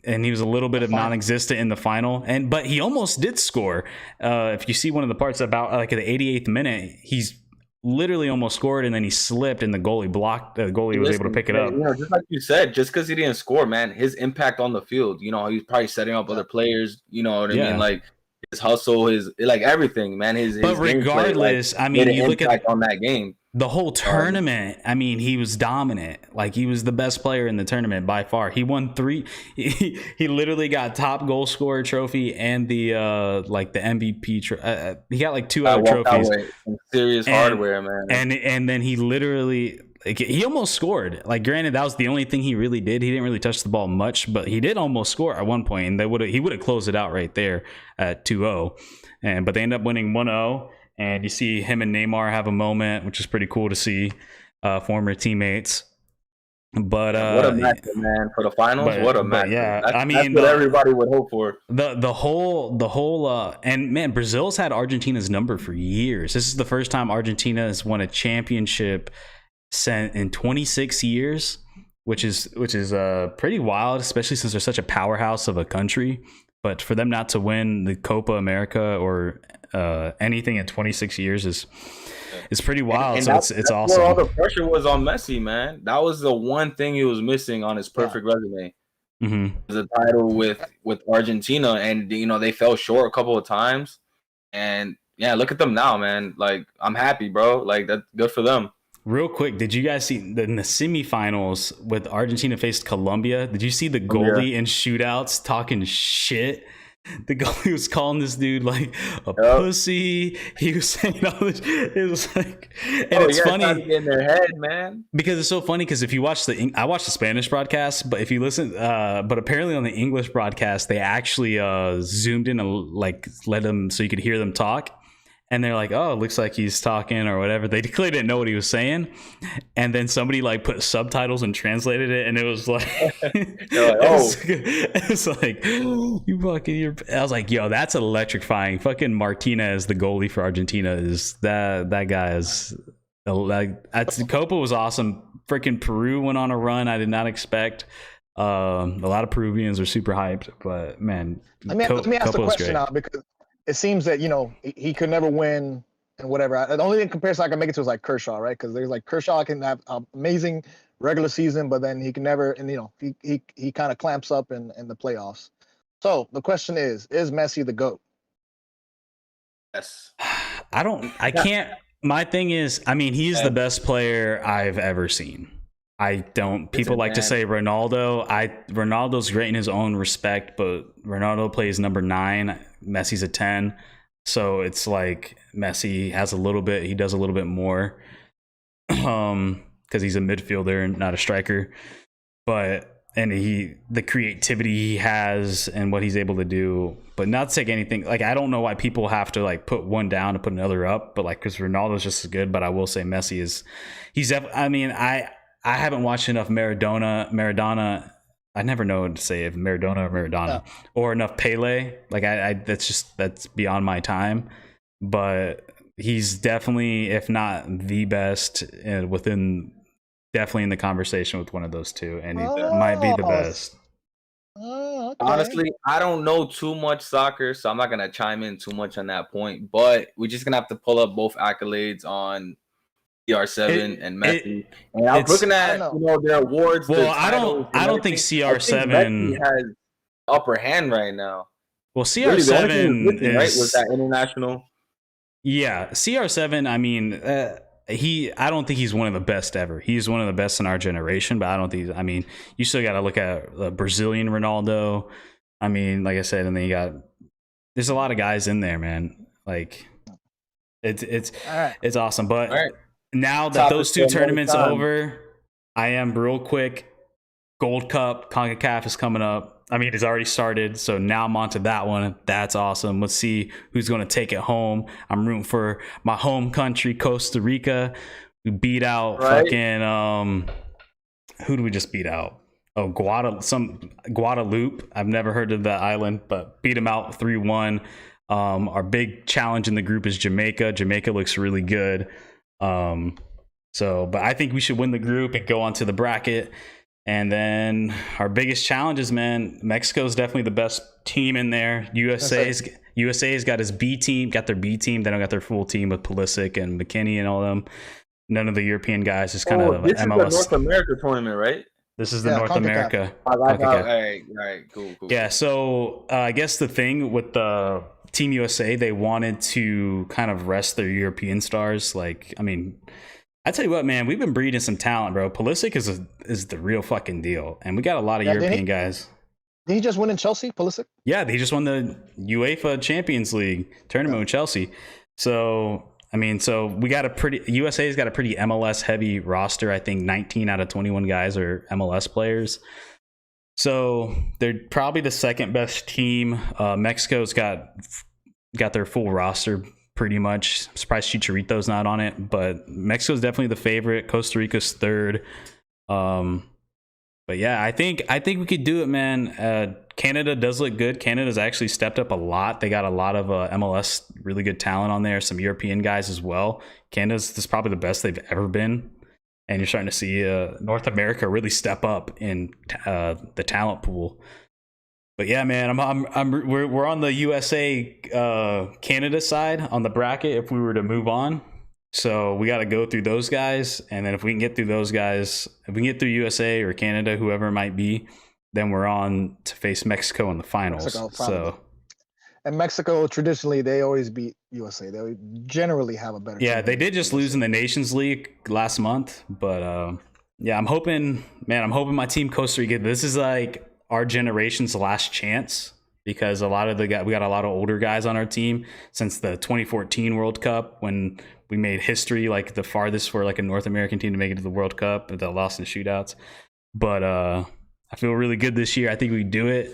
and he was a little bit of non-existent in the final, but he almost did score. If you see one of the parts about like at the 88th minute, he's literally almost scored, and then he slipped, and the goalie blocked. The goalie was able to pick it up. Just like you said, just because he didn't score, man, his impact on the field. He's probably setting up other players. You know what I mean? Like his hustle, his like everything, man. But regardless, I mean, you look at on that game. The whole tournament, I mean, he was dominant. Like, he was the best player in the tournament by far. He won 3. He literally got top goal scorer trophy and the like the MVP. He got like 2 other trophies. Some serious hardware, man. And then he literally, like, he almost scored. Like, granted, that was the only thing he really did. He didn't really touch the ball much, but he did almost score at one point, and he would have closed it out right there at 2-0. But they ended up winning 1-0. And you see him and Neymar have a moment, which is pretty cool to see, former teammates. But what a match, man, for the finals! What a match! Yeah, I mean, that's what everybody would hope for. The whole and man, Brazil's had Argentina's number for years. This is the first time Argentina has won a championship in 26 years, which is pretty wild, especially since they're such a powerhouse of a country. But for them not to win the Copa America or anything in 26 years is pretty wild. And so it's awesome. Where all the pressure was on Messi, man. That was the one thing he was missing on his perfect resume. Mm-hmm. The title with Argentina, and they fell short a couple of times. And yeah, look at them now, man. Like, I'm happy, bro. Like, that's good for them. Real quick, did you guys see in the semifinals with Argentina faced Colombia? Did you see the goalie in shootouts talking shit? The goalie was calling this dude like a pussy. He was saying all this. It was like, and it's funny to get in their head, man. Because it's so funny. Because if you watch I watched the Spanish broadcast, but if you listen, but apparently on the English broadcast, they actually zoomed in and like let them so you could hear them talk. And they're like, oh, it looks like he's talking or whatever. They clearly didn't know what he was saying. And then somebody like put subtitles and translated it. And it was like, it's like, you fucking, I was like, yo, that's electrifying. Fucking Martinez, the goalie for Argentina, is that guy is like, Copa was awesome. Freaking Peru went on a run I did not expect. A lot of Peruvians are super hyped, but man, let me ask the question now, because it seems that he could never win and whatever. The only comparison I can make it to is like Kershaw, right? Because there's like Kershaw can have an amazing regular season, but then he can never, and he kind of clamps up in the playoffs. So the question is Messi the GOAT? Yes. I can't. My thing is, I mean, he's the best player I've ever seen. People like to say Ronaldo. Ronaldo's great in his own respect, but Ronaldo plays number 9. Messi's a 10. So it's like Messi has he does a little bit more. Because he's a midfielder and not a striker. And the creativity he has and what he's able to do, but not to take anything. Like, I don't know why people have to like put one down and put another up, but like, because Ronaldo's just as good. But I will say Messi I haven't watched enough Maradona. I never know what to say, if Maradona or Maradona, or enough Pele. Like, that's beyond my time. But he's definitely, if not the best, definitely in the conversation with one of those two, and he might be the best. Okay. Honestly, I don't know too much soccer, so I'm not gonna chime in too much on that point. But we're just gonna have to pull up both accolades on CR7 and Messi. And I was looking at their awards. Well, I don't think CR7 has upper hand right now. Well, CR7 is right, was that international. Yeah, CR7. I mean, I don't think he's one of the best ever. He's one of the best in our generation, but I don't think. I mean, you still got to look at the Brazilian Ronaldo. I mean, like I said, and then there's a lot of guys in there, man. Like, it's awesome. But now that those two tournaments are over, I am real quick. Gold Cup, CONCACAF is coming up. I mean, it's already started, so now I'm on to that one. That's awesome. Let's see who's going to take it home. I'm rooting for my home country, Costa Rica. We beat out fucking who do we just beat out? Oh, Guadalupe. I've never heard of that island, but beat them out 3-1. Our big challenge in the group is Jamaica. Jamaica looks really good. But I think we should win the group and go on to the bracket. And then our biggest challenges, man, Mexico's definitely the best team in there. USA's got his B team, got their B team. They don't got their full team with Pulisic and McKinney and all them. None of the European guys. Just kind of this MLS. This is the North America tournament, right? This is the North America. All right, cool. Yeah, so I guess the thing with the Team USA, they wanted to kind of rest their European stars. Like, I mean, I tell you what, man, we've been breeding some talent, bro. Pulisic is the real fucking deal, and we got a lot of European guys. Did he just win in Chelsea, Pulisic? Yeah, he just won the UEFA Champions League tournament with Chelsea. So, I mean, USA's got a pretty MLS heavy roster. I think 19 out of 21 guys are MLS players. So they're probably the second best team. Mexico's got their full roster pretty much. I'm surprised Chicharito's not on it, but Mexico's definitely the favorite. Costa Rica's third. But yeah, I think we could do it, man. Canada does look good. Canada's actually stepped up a lot. They got a lot of MLS really good talent on there. Some European guys as well. Canada's probably the best they've ever been, and you're starting to see North America really step up in the talent pool. But yeah, man, we're on the USA Canada side on the bracket if we were to move on. So we got to go through those guys, and then if we can get through those guys, if we can get through USA or Canada, whoever it might be, then we're on to face Mexico in the finals. And Mexico, traditionally, they always beat USA. They generally have a better team. Yeah, they did just lose in the Nations League last month, but yeah, I'm hoping my team Costa Rica, this is like our generation's last chance, because we got a lot of older guys on our team since the 2014 World Cup, when we made history, like the farthest for like a North American team to make it to the World Cup, that lost in shootouts. But I feel really good this year. I think we do it,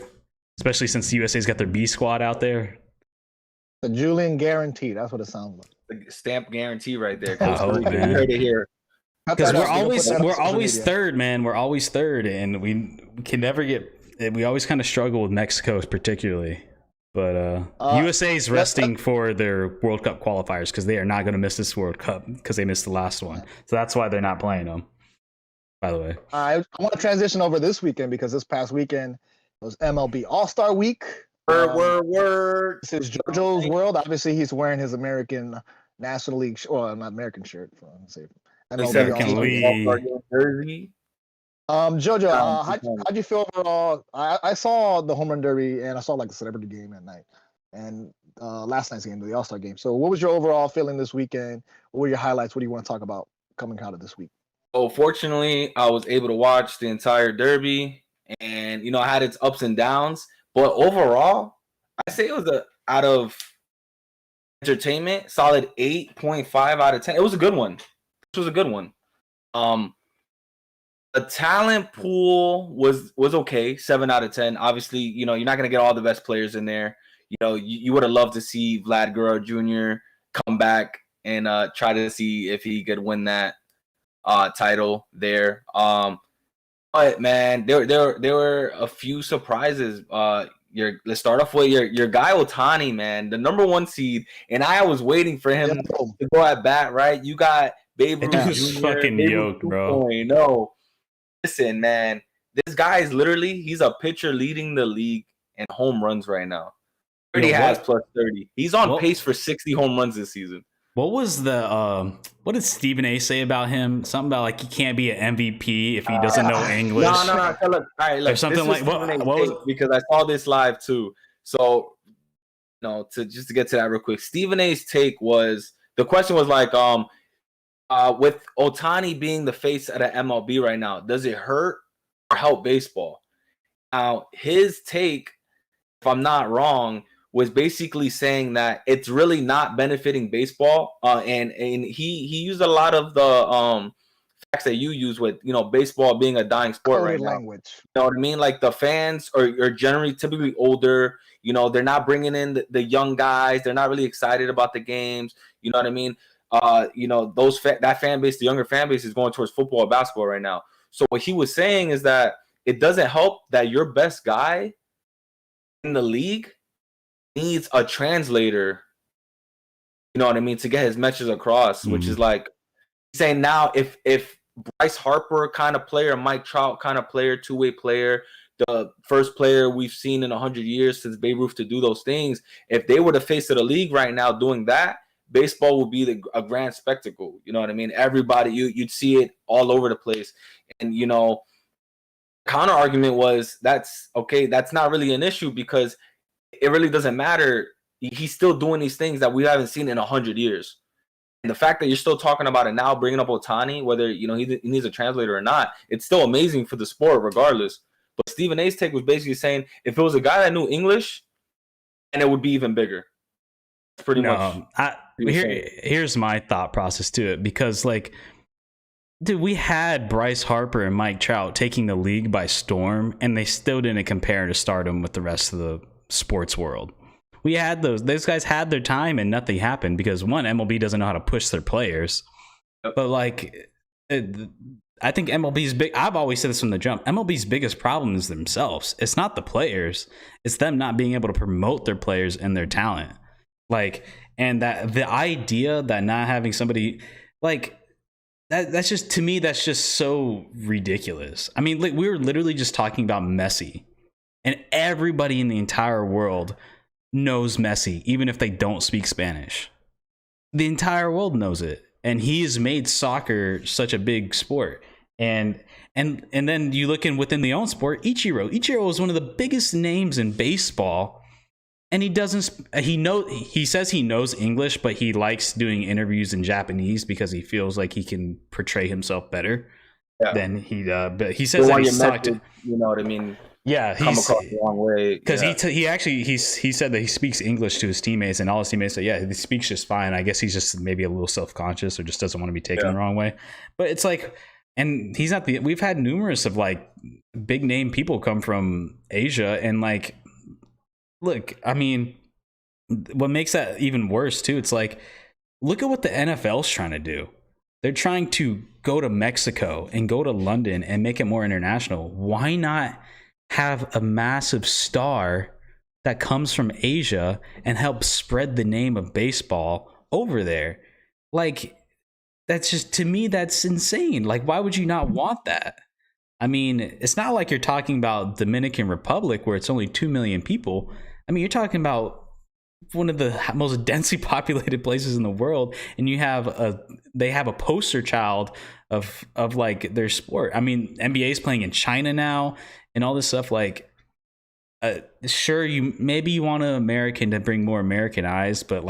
especially since the USA's got their B squad out there. The Julian guarantee. That's what it sounds like. The stamp guarantee right there. I hope, man. Heard it here. Because we're always third, man. We're always third, and we can never get. We always kind of struggle with Mexico, particularly. But USA is resting for their World Cup qualifiers, because they are not going to miss this World Cup because they missed the last one. So that's why they're not playing them. By the way, I want to transition over this weekend, because this past weekend was MLB All-Star Week. Word. This is JoJo's world. Obviously, he's wearing his American National League, not American shirt. American League jersey. JoJo, how'd you feel overall? I saw the home run derby, and I saw like the celebrity game at night, and last night's game, the All-Star game. So what was your overall feeling this weekend? What were your highlights? What do you want to talk about coming out of this week? Oh, fortunately, I was able to watch the entire derby, and I had its ups and downs. But overall, I say it was out of entertainment, solid 8.5 out of 10. It was a good one. This was a good one. The talent pool was okay, 7 out of 10. Obviously, you're not gonna get all the best players in there. You would have loved to see Vlad Guerrero Jr. come back and try to see if he could win that title there. But man, there were a few surprises. Let's start off with your guy Ohtani, man, the number 1 seed, and I was waiting for him to go at bat. Right, you got Babe Ruth Jr. fucking yoked, bro. No, listen, man, this guy is he's a pitcher leading the league in home runs right now. Already has plus 30. He's on pace for 60 home runs this season. What was what did Stephen A say about him? Something about like he can't be an MVP if he doesn't know English. No. Look, all right, look. Or something like what was, because I saw this live too. So, to get to that real quick, Stephen A's take was, the question was like, with Ohtani being the face of the MLB right now, does it hurt or help baseball? Now, his take, if I'm not wrong, was basically saying that it's really not benefiting baseball. And he used a lot of the facts that you use with, baseball being a dying sport right now. language. You know what I mean? Like the fans are generally typically older. They're not bringing in the young guys. They're not really excited about the games. You know what I mean? That fan base, the younger fan base, is going towards football or basketball right now. So what he was saying is that it doesn't help that your best guy in the league needs a translator. You know what I mean? To get his message across, which is like saying now if Bryce Harper kind of player, Mike Trout kind of player, two-way player, the first player we've seen in 100 years since Babe Ruth to do those things, if they were the face of the league right now doing that, baseball would be a grand spectacle. You know what I mean? Everybody, you'd see it all over the place. And, counter argument was that's not really an issue because it really doesn't matter. He's still doing these things that we haven't seen in 100 years. And the fact that you're still talking about it now, bringing up Ohtani, whether he needs a translator or not, it's still amazing for the sport regardless. But Stephen A's take was basically saying if it was a guy that knew English, and it would be even bigger. Pretty much. Here's my thought process to it, because dude, we had Bryce Harper and Mike Trout taking the league by storm, and they still didn't compare to stardom with the rest of the sports world. We had those guys had their time and nothing happened because one, MLB doesn't know how to push their players. But I think MLB's big. I've always said this from the jump. MLB's biggest problem is themselves. It's not the players. It's them not being able to promote their players and their talent. And that the idea that not having somebody that's just, to me, that's just so ridiculous. I mean, we were literally just talking about Messi, and everybody in the entire world knows Messi, even if they don't speak Spanish. The entire world knows it, and he has made soccer such a big sport. And then you look within the own sport, Ichiro is one of the biggest names in baseball, and he says he knows English, but he likes doing interviews in Japanese because he feels like he can portray himself better than he. But he says that he's talked. You know what I mean? Yeah, come across the wrong way because he said that he speaks English to his teammates, and all his teammates say, yeah, he speaks just fine. I guess he's just maybe a little self-conscious or just doesn't want to be taken the wrong way. But it's and he's not we've had numerous of big name people come from Asia, and look, I mean, what makes that even worse too, it's look at what the NFL's trying to do. They're trying to go to Mexico and go to London and make it more international. Why not have a massive star that comes from Asia and help spread the name of baseball over there? That's just, to me, that's insane. Why would you not want that? I mean, it's not like you're talking about Dominican Republic where it's only 2 million people. I mean, you're talking about one of the most densely populated places in the world, and they have a poster child of their sport. I mean, NBA is playing in China now and all this stuff. Sure, you want an American to bring more American eyes, but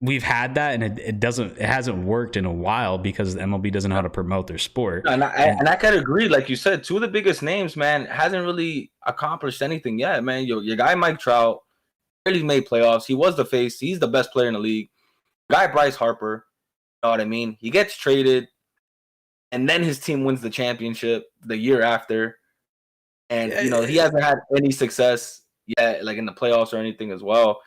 we've had that, and it hasn't worked in a while because the MLB doesn't know how to promote their sport. And I can agree, like you said, two of the biggest names, man, hasn't really accomplished anything yet, man. Your guy Mike Trout barely made playoffs. He was the face. He's the best player in the league. Guy Bryce Harper, you know what I mean? He gets traded, and then his team wins the championship the year after. And he hasn't had any success yet, in the playoffs or anything as well.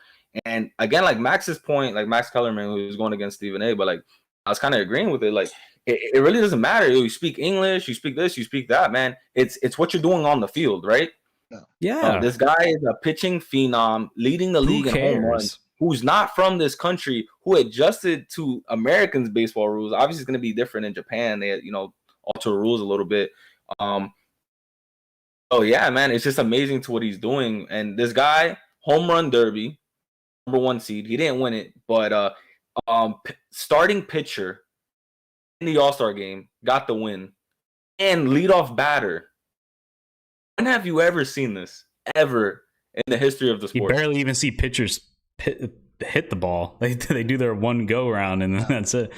And again, Max's point, Max Kellerman, who was going against Stephen A, but I was kind of agreeing with it. It really doesn't matter. You speak English, you speak this, you speak that, man. It's what you're doing on the field, right? Yeah. This guy is a pitching phenom, leading the league in home runs, who's not from this country, who adjusted to Americans' baseball rules. Obviously, it's going to be different in Japan. They, alter the rules a little bit. Oh yeah, man, it's just amazing to what he's doing. And this guy, home run derby, number 1 seed. He didn't win it, but starting pitcher in the All-Star game got the win, and leadoff batter. When have you ever seen this? Ever in the history of the sport? You barely even see pitchers hit the ball. They do their one go round, and that's it.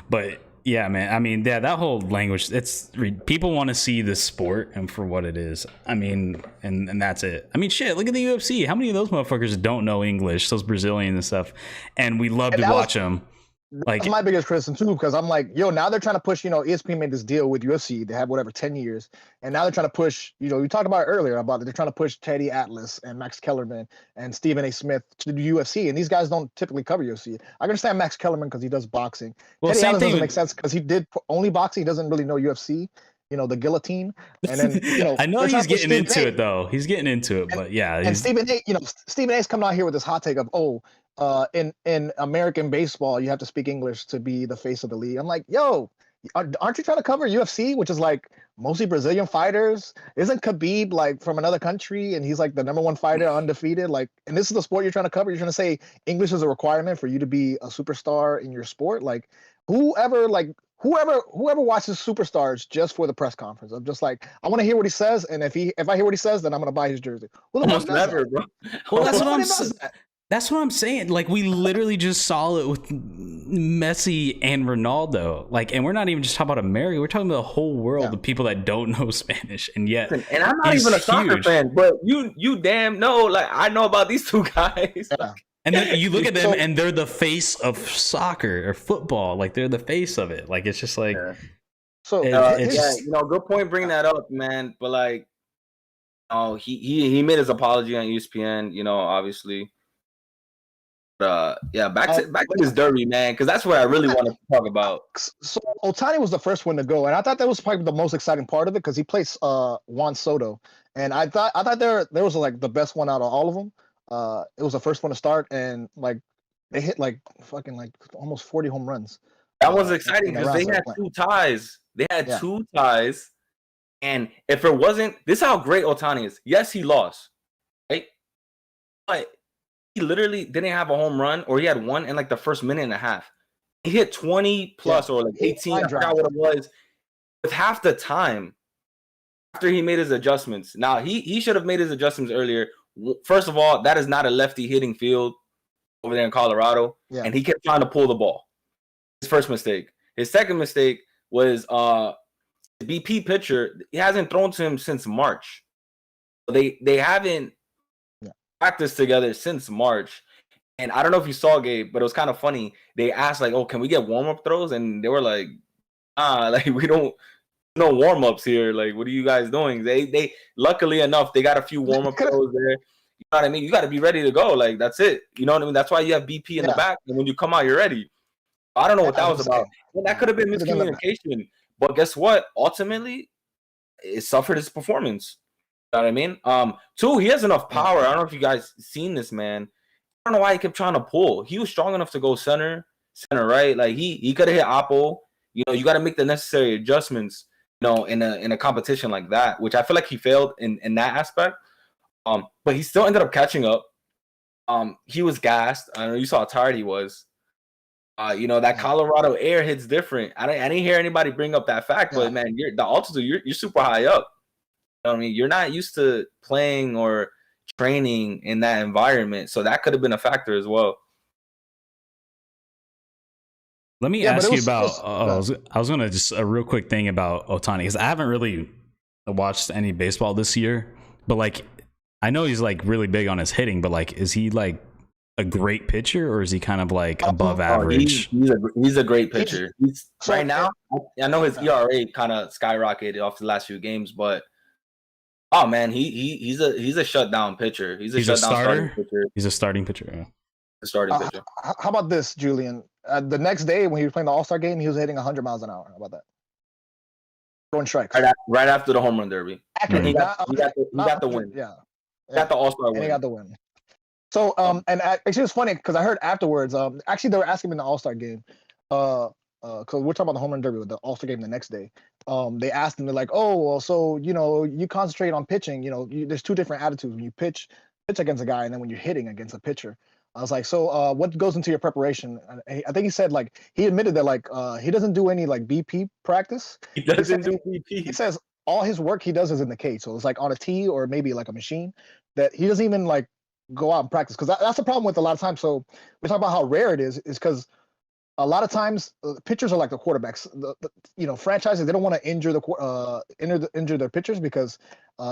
But yeah, man. I mean, that whole language. People want to see this sport and for what it is. I mean, and that's it. I mean, shit. Look at the UFC. How many of those motherfuckers don't know English? Those Brazilians and stuff, and we love to watch them. That's my biggest criticism too, because I'm like, yo, now they're trying to push, ESPN made this deal with UFC. They have whatever 10 years, and now they're trying to push, you talked about it earlier about they're trying to push Teddy Atlas and Max Kellerman and Stephen A. Smith to the UFC, and these guys don't typically cover UFC. I understand Max Kellerman because he does boxing. Well, Teddy same Atlas thing doesn't make sense because he did only boxing. He doesn't really know UFC. The guillotine, and then I know he's getting into it though. He's getting into it, but yeah. And Stephen A. Stephen A's coming out here with this hot take of in American baseball you have to speak English to be the face of the league. I'm like, yo, aren't you trying to cover UFC, which is like mostly Brazilian fighters? Isn't Khabib like from another country and he's like the number one fighter undefeated? Like, and this is the sport you're trying to cover. You're trying to say English is a requirement for you to be a superstar in your sport? Like, whoever watches Superstars just for the press conference, I'm just like, I want to hear what he says, and if I hear what he says, then I'm gonna buy his jersey. Almost never, bro. Well, that's what I'm saying. Like, we literally just saw it with Messi and Ronaldo. Like, and we're not even just talking about America. We're talking about the whole world of people that don't know Spanish, and yet, and I'm not even a soccer fan, but you damn know. Like, I know about these two guys. Yeah. And then you look at them, and they're the face of soccer or football. Like, they're the face of it. Like, it's just like. Yeah. So good point bringing that up, man. But like, he made his apology on ESPN. Obviously. Back to this derby, man, because that's what I really want to talk about. So Ohtani was the first one to go, and I thought that was probably the most exciting part of it because he plays Juan Soto, and I thought there was like the best one out of all of them. It was the first one to start, and like they hit like fucking like almost 40 home runs. That was exciting because they had two ties. They had two ties, and if it wasn't, this is how great Ohtani is. Yes, he lost, right? But he literally didn't have a home run, or he had one in like the first minute and a half. He hit 20 plus or like 18. I forgot what it was. With half the time after he made his adjustments. Now he should have made his adjustments earlier. First of all, that is not a lefty hitting field over there in Colorado, and he kept trying to pull the ball. His first mistake. His second mistake was BP pitcher. He hasn't thrown to him since March. They haven't practiced together since March. And I don't know if you saw, Gabe, but it was kind of funny. They asked like, "Oh, can we get warm-up throws?" And they were like, like we don't no warm-ups here. Like, what are you guys doing? They luckily enough, they got a few warm-up throws there. You know what I mean? You got to be ready to go. Like, that's it. You know what I mean? That's why you have BP in the back, and when you come out, you're ready. I don't know what that was about. Well, that could have been miscommunication. But guess what? Ultimately, it suffered his performance. You know what I mean? Two, he has enough power. I don't know if you guys seen this, man. I don't know why he kept trying to pull. He was strong enough to go center right. Like he could have hit Oppo. You got to make the necessary adjustments. In a competition like that, which I feel like he failed in that aspect. But he still ended up catching up. He was gassed. I know you saw how tired he was. That Colorado air hits different. I didn't hear anybody bring up that fact, but man, the altitude, you're super high up. You know what I mean? You're not used to playing or training in that environment, so that could have been a factor as well. Let me ask you about. I was gonna just a real quick thing about Ohtani, because I haven't really watched any baseball this year, but like I know he's like really big on his hitting, but like is he like a great pitcher, or is he kind of like above average? He's a great pitcher. Right now, I know his ERA kind of skyrocketed off the last few games, but oh man, he's a shutdown pitcher. He's a starting pitcher. He's a starting pitcher. Yeah. A starting pitcher. How about this, Julian? The next day when he was playing the All-Star game, he was hitting 100 miles an hour. How about that? Throwing strikes. Right after the home run derby. He got the win. Yeah. He got the All-Star win. He got the win. So, and actually it's funny because I heard afterwards, actually they were asking him in the All-Star game, because we're talking about the home run derby with the All-Star game the next day. They asked him, they're like, oh, well, so, you concentrate on pitching, there's two different attitudes when you pitch against a guy and then when you're hitting against a pitcher. I was like, so what goes into your preparation? And I think he said, like, he admitted that, like, he doesn't do any, like, BP practice. He doesn't do BP. He says all his work he does is in the cage. So it's, like, on a tee or maybe, like, a machine that he doesn't even, like, go out and practice. Because that's the problem with a lot of times. So we talk about how rare it is because a lot of times pitchers are like the quarterbacks. Franchises, they don't want to injure injure their pitchers because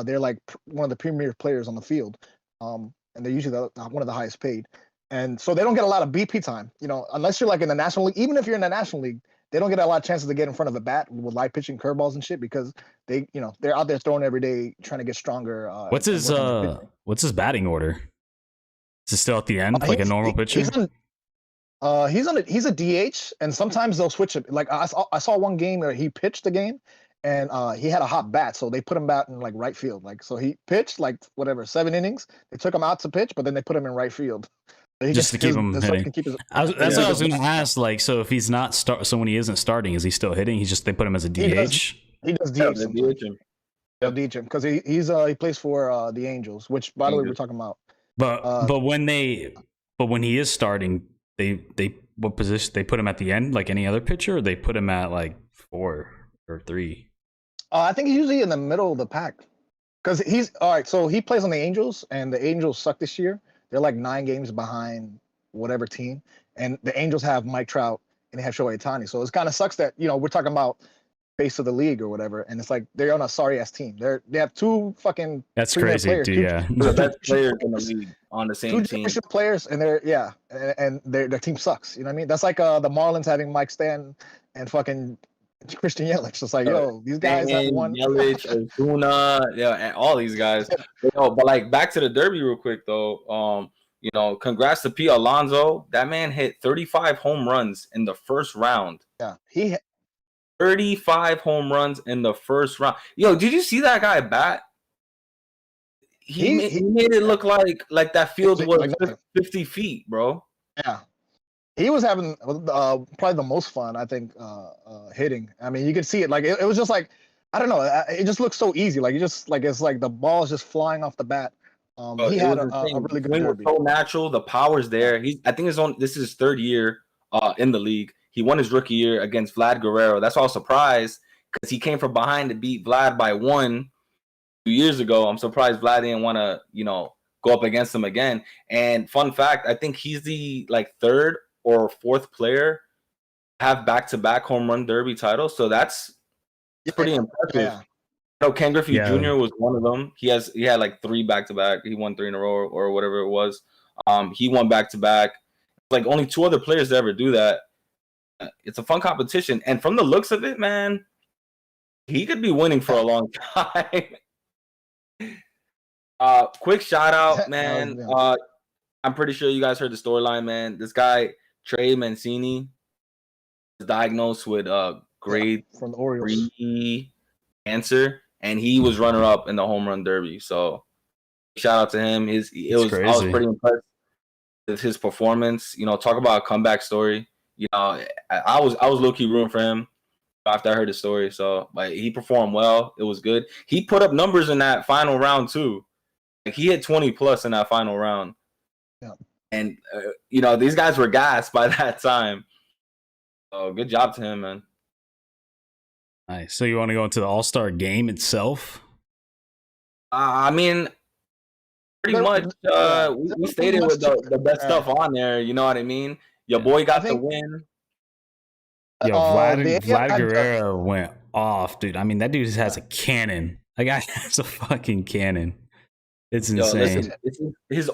they're, like, one of the premier players on the field. And they're usually one of the highest paid. And so they don't get a lot of BP time, unless you're like in the National League. Even if you're in the National League, they don't get a lot of chances to get in front of a bat with live pitching, curveballs and shit, because they're out there throwing every day trying to get stronger. What's his batting order? Is it still at the end, like a normal pitcher? He's a DH, and sometimes they'll switch it. Like I saw one game where he pitched the game, and he had a hot bat, so they put him back in like right field. Like, so he pitched like 7 innings. They took him out to pitch, but then they put him in right field. Just to keep him hitting. That's what I was going to ask. Like, so if he's not so when he isn't starting, is he still hitting? They put him as a DH. He does DH. They'll DH him because he plays for the Angels, which by the way we're talking about. But when he is starting, they what position they put him at the end, like any other pitcher, or they put him at like 4 or 3? I think he's usually in the middle of the pack because he's all right. So he plays on the Angels, and the Angels suck this year. They're like 9 games behind whatever team, and the Angels have Mike Trout and they have Shohei Ohtani. So it kind of sucks that we're talking about face of the league or whatever, and it's like they're on a sorry ass team. They have 2 fucking that's crazy, players, dude. Yeah, the best players in the league on the same 2 team. Players, and their team sucks. You know what I mean? That's like the Marlins having Mike Stanton and fucking Christian Yelich. It's like, these guys have one. Yelich, Ozuna, and all these guys. But like back to the Derby real quick though. Congrats to Pete Alonso. That man hit 35 home runs in the first round. Yeah, he 35 home runs in the first round. Did you see that guy bat? He made it look like that field was like 50 feet, bro. Yeah. He was having probably the most fun, I think, hitting. I mean, you could see it. Like it was just like, I don't know. It just looks so easy. Like it's like the ball is just flying off the bat. He had a really good derby. So natural. The power's there. I think this is his 3rd year in the league. He won his rookie year against Vlad Guerrero. That's why I was surprised because he came from behind to beat Vlad by 1 2 years ago. I'm surprised Vlad didn't want to go up against him again. And fun fact, I think he's the 3rd or 4th player have back-to-back home run derby titles. So that's pretty impressive. Yeah. Ken Griffey Jr. was one of them. He had like 3 back-to-back. He won 3 in a row or whatever it was. He won back-to-back. Like only 2 other players to ever do that. It's a fun competition. And from the looks of it, man, he could be winning for a long time. Quick shout out, man. I'm pretty sure you guys heard the storyline, man. This guy, Trey Mancini, is diagnosed with grade from the Orioles 3 cancer, and he was runner-up in the home run derby. So shout out to him. I was pretty impressed with his performance. Talk about a comeback story. I was low-key rooting for him after I heard the story. So, but he performed well. It was good. He put up numbers in that final round too. Like he hit 20 plus in that final round. Yeah. And these guys were gassed by that time. So good job to him, man. Nice. So you want to go into the All-Star game itself? I mean, pretty much. We stated with the best stuff on there. You know what I mean? Your boy got the win. Yo, Vlad Guerrero went off, dude. I mean, that dude has a cannon. That guy has a fucking cannon. It's insane. It's his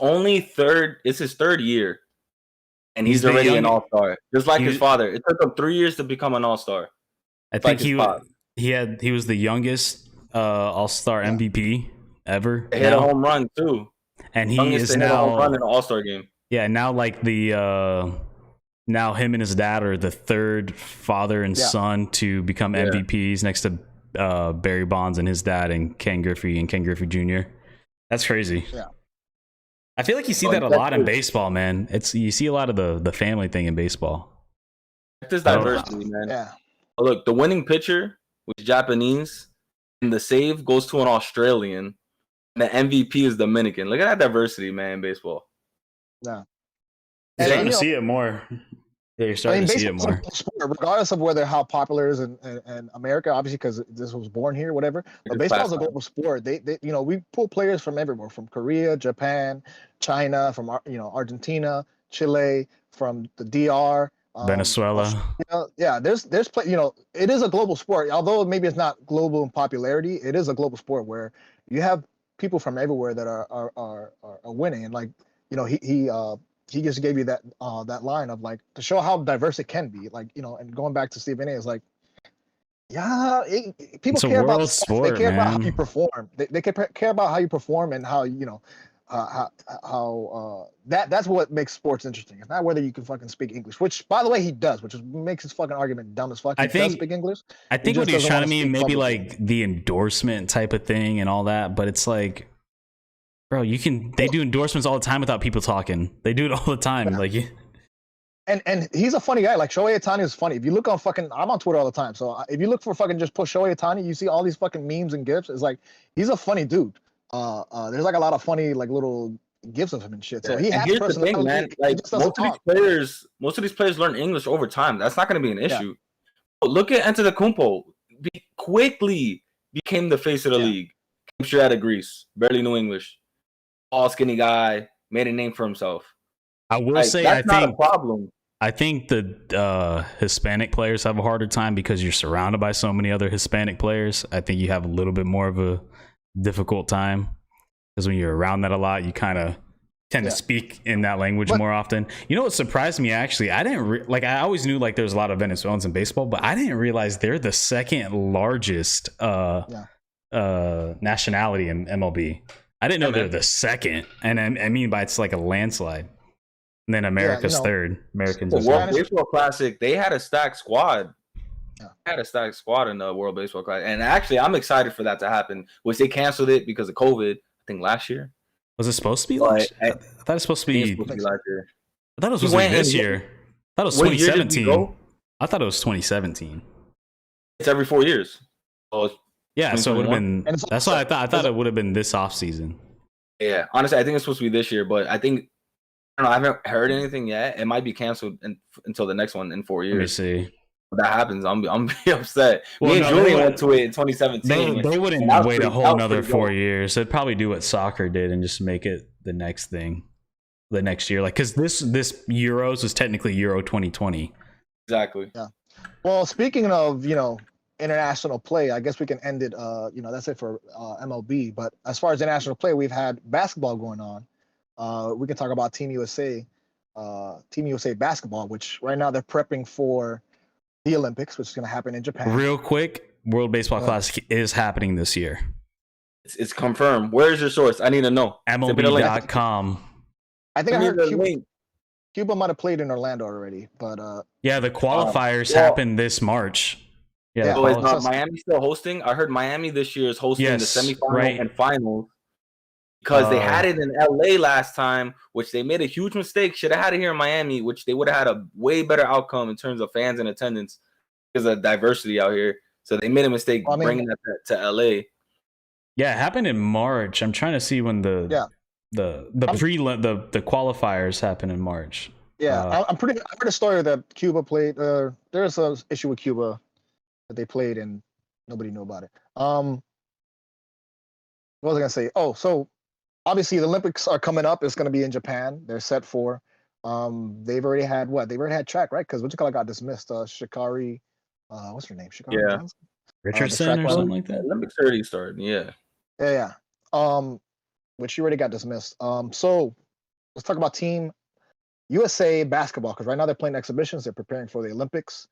3rd year, and he's already an all-star, just like his father. It took him 3 years to become an all-star. I think he was the youngest all-star MVP ever. He hit a home run too, and he is now running an all-star game. Yeah, now like now him and his dad are the 3rd father and son to become MVPs next to Barry Bonds and his dad and Ken Griffey Jr. That's crazy. Yeah. I feel like you see that a lot in baseball, man. You see a lot of the family thing in baseball. There's diversity, man. Yeah. Look, the winning pitcher was Japanese, and the save goes to an Australian, and the MVP is Dominican. Look at that diversity, man, in baseball. Yeah. You're starting to see it more. Yeah, you're starting to see it more. Regardless of how popular it is in America, obviously, because this was born here, whatever. But baseball is a global sport. They we pull players from everywhere, from Korea, Japan, China, from Argentina, Chile, from the DR, Venezuela. There's it is a global sport. Although maybe it's not global in popularity, it is a global sport where you have people from everywhere that are winning. And like he he just gave you that that line of like to show how diverse it can be. Like, you know, and going back to Stephen A. is like, yeah, people It's a care about the world stats. They sport, care about how you man. perform. They care about how you perform and how, you know, that's what makes sports interesting. It's not whether you can fucking speak English, which by the way he does, which makes his fucking argument dumb as fuck. He does speak English. I He think what just he's doesn't trying want to to mean speak maybe publicly. like the endorsement type of thing and all that, but it's like, bro, they do endorsements all the time without people talking. They do it all the time. Yeah. Like, And he's a funny guy. Like Shohei Ohtani is funny. If you look on fucking, I'm on Twitter all the time. So if you look for fucking just put Shohei Ohtani, you see all these fucking memes and gifs. It's like he's a funny dude. There's like a lot of funny like little gifs of him and shit. So he and has here's the personality. thing, man. He Like just doesn't talk. most of these players learn English over time. That's not going to be an issue. Look at Antetokounmpo. Quickly became the face of the league. Came straight out of Greece. Barely knew English. All skinny guy. Made a name for himself. I will say, that's not a problem. I think the Hispanic players have a harder time because you're surrounded by so many other Hispanic players. I think you have a little bit more of a difficult time because when you're around that a lot, you kind of tend to speak in that language more often. You know what surprised me actually? I didn't I always knew like there's a lot of Venezuelans in baseball, but I didn't realize they're the second largest nationality in MLB. I didn't know they're the second, and I mean by it's like a landslide. And then America's third. Americans. The World Baseball Classic, they had a stacked squad. They had a stacked squad in the World Baseball Classic. And actually, I'm excited for that to happen, which they canceled it because of COVID, I think last year. Was it supposed to be last year? I thought it was supposed to be last year. I thought it was supposed to be this year. I thought it was 2017. I thought it was 2017. It's every 4 years. So yeah, so it would have been. That's why I thought it would have been this off season. Yeah, honestly, I think it's supposed to be this year, but I think I don't know. I haven't heard anything yet. It might be canceled until the next one in 4 years. Let me see. If that happens, I'm be upset. Me and Julian went to it in 2017. They wouldn't wait a whole another 4 years. They'd probably do what soccer did and just make it the next thing, the next year. Like because this Euros was technically Euro 2020. Exactly. Yeah. Well, speaking of international play, I guess we can end it. That's it for MLB. But as far as international play, we've had basketball going on. We can talk about Team USA basketball, which right now they're prepping for the Olympics, which is going to happen in Japan. Real quick, World Baseball Classic is happening this year. It's confirmed. Where's your source? I need to know. MLB.com. I think I heard Cuba might have played in Orlando already, but yeah, the qualifiers happen this March. Yeah. So is Miami still hosting? I heard Miami this year is hosting the semifinal and finals. Because they had it in LA last time, which they made a huge mistake. Should have had it here in Miami, which they would have had a way better outcome in terms of fans and attendance because of diversity out here. So they made a mistake bringing that to LA. Yeah, it happened in March. I'm trying to see when the qualifiers happen in March. Yeah, I heard a story that Cuba played. There's an issue with Cuba that they played and nobody knew about it. What was I gonna say? Oh, so. Obviously, the Olympics are coming up. It's going to be in Japan. They're set for. They've already had what? They've already had track, right? Because got dismissed. Shikari, what's her name? Shikari Johnson? Richardson or something like that. Olympics already started. Yeah. Yeah. Which she already got dismissed. So let's talk about Team USA basketball because right now they're playing exhibitions. They're preparing for the Olympics.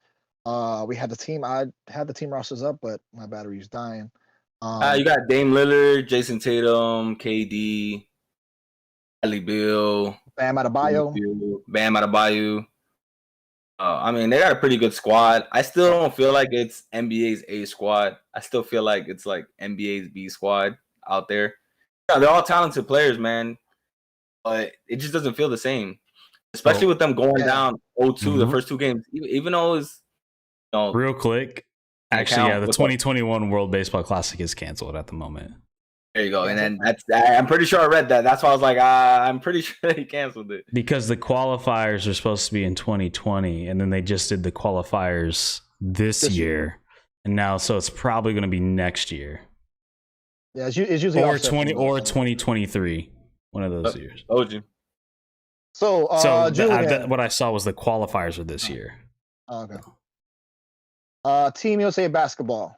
We had the team. I had the team rosters up, but my battery's dying. You got Dame Lillard, Jason Tatum, KD, Bradley Beal, Bam Adebayo. I mean, they got a pretty good squad. I still don't feel like it's NBA's A squad. I still feel like it's like NBA's B squad out there. Yeah, they're all talented players, man, but it just doesn't feel the same, especially with them going down 0-2 the first two games. Even though it's real quick. Actually, the 2021 World Baseball Classic is canceled at the moment. There you go. And then I'm pretty sure I read that. That's why I was like, I'm pretty sure they canceled it. Because the qualifiers are supposed to be in 2020, and then they just did the qualifiers this year. And now, so it's probably going to be next year. Yeah, it's usually or 2023, one of those years. Told you. So what I saw was the qualifiers are this year. Okay. Team USA basketball.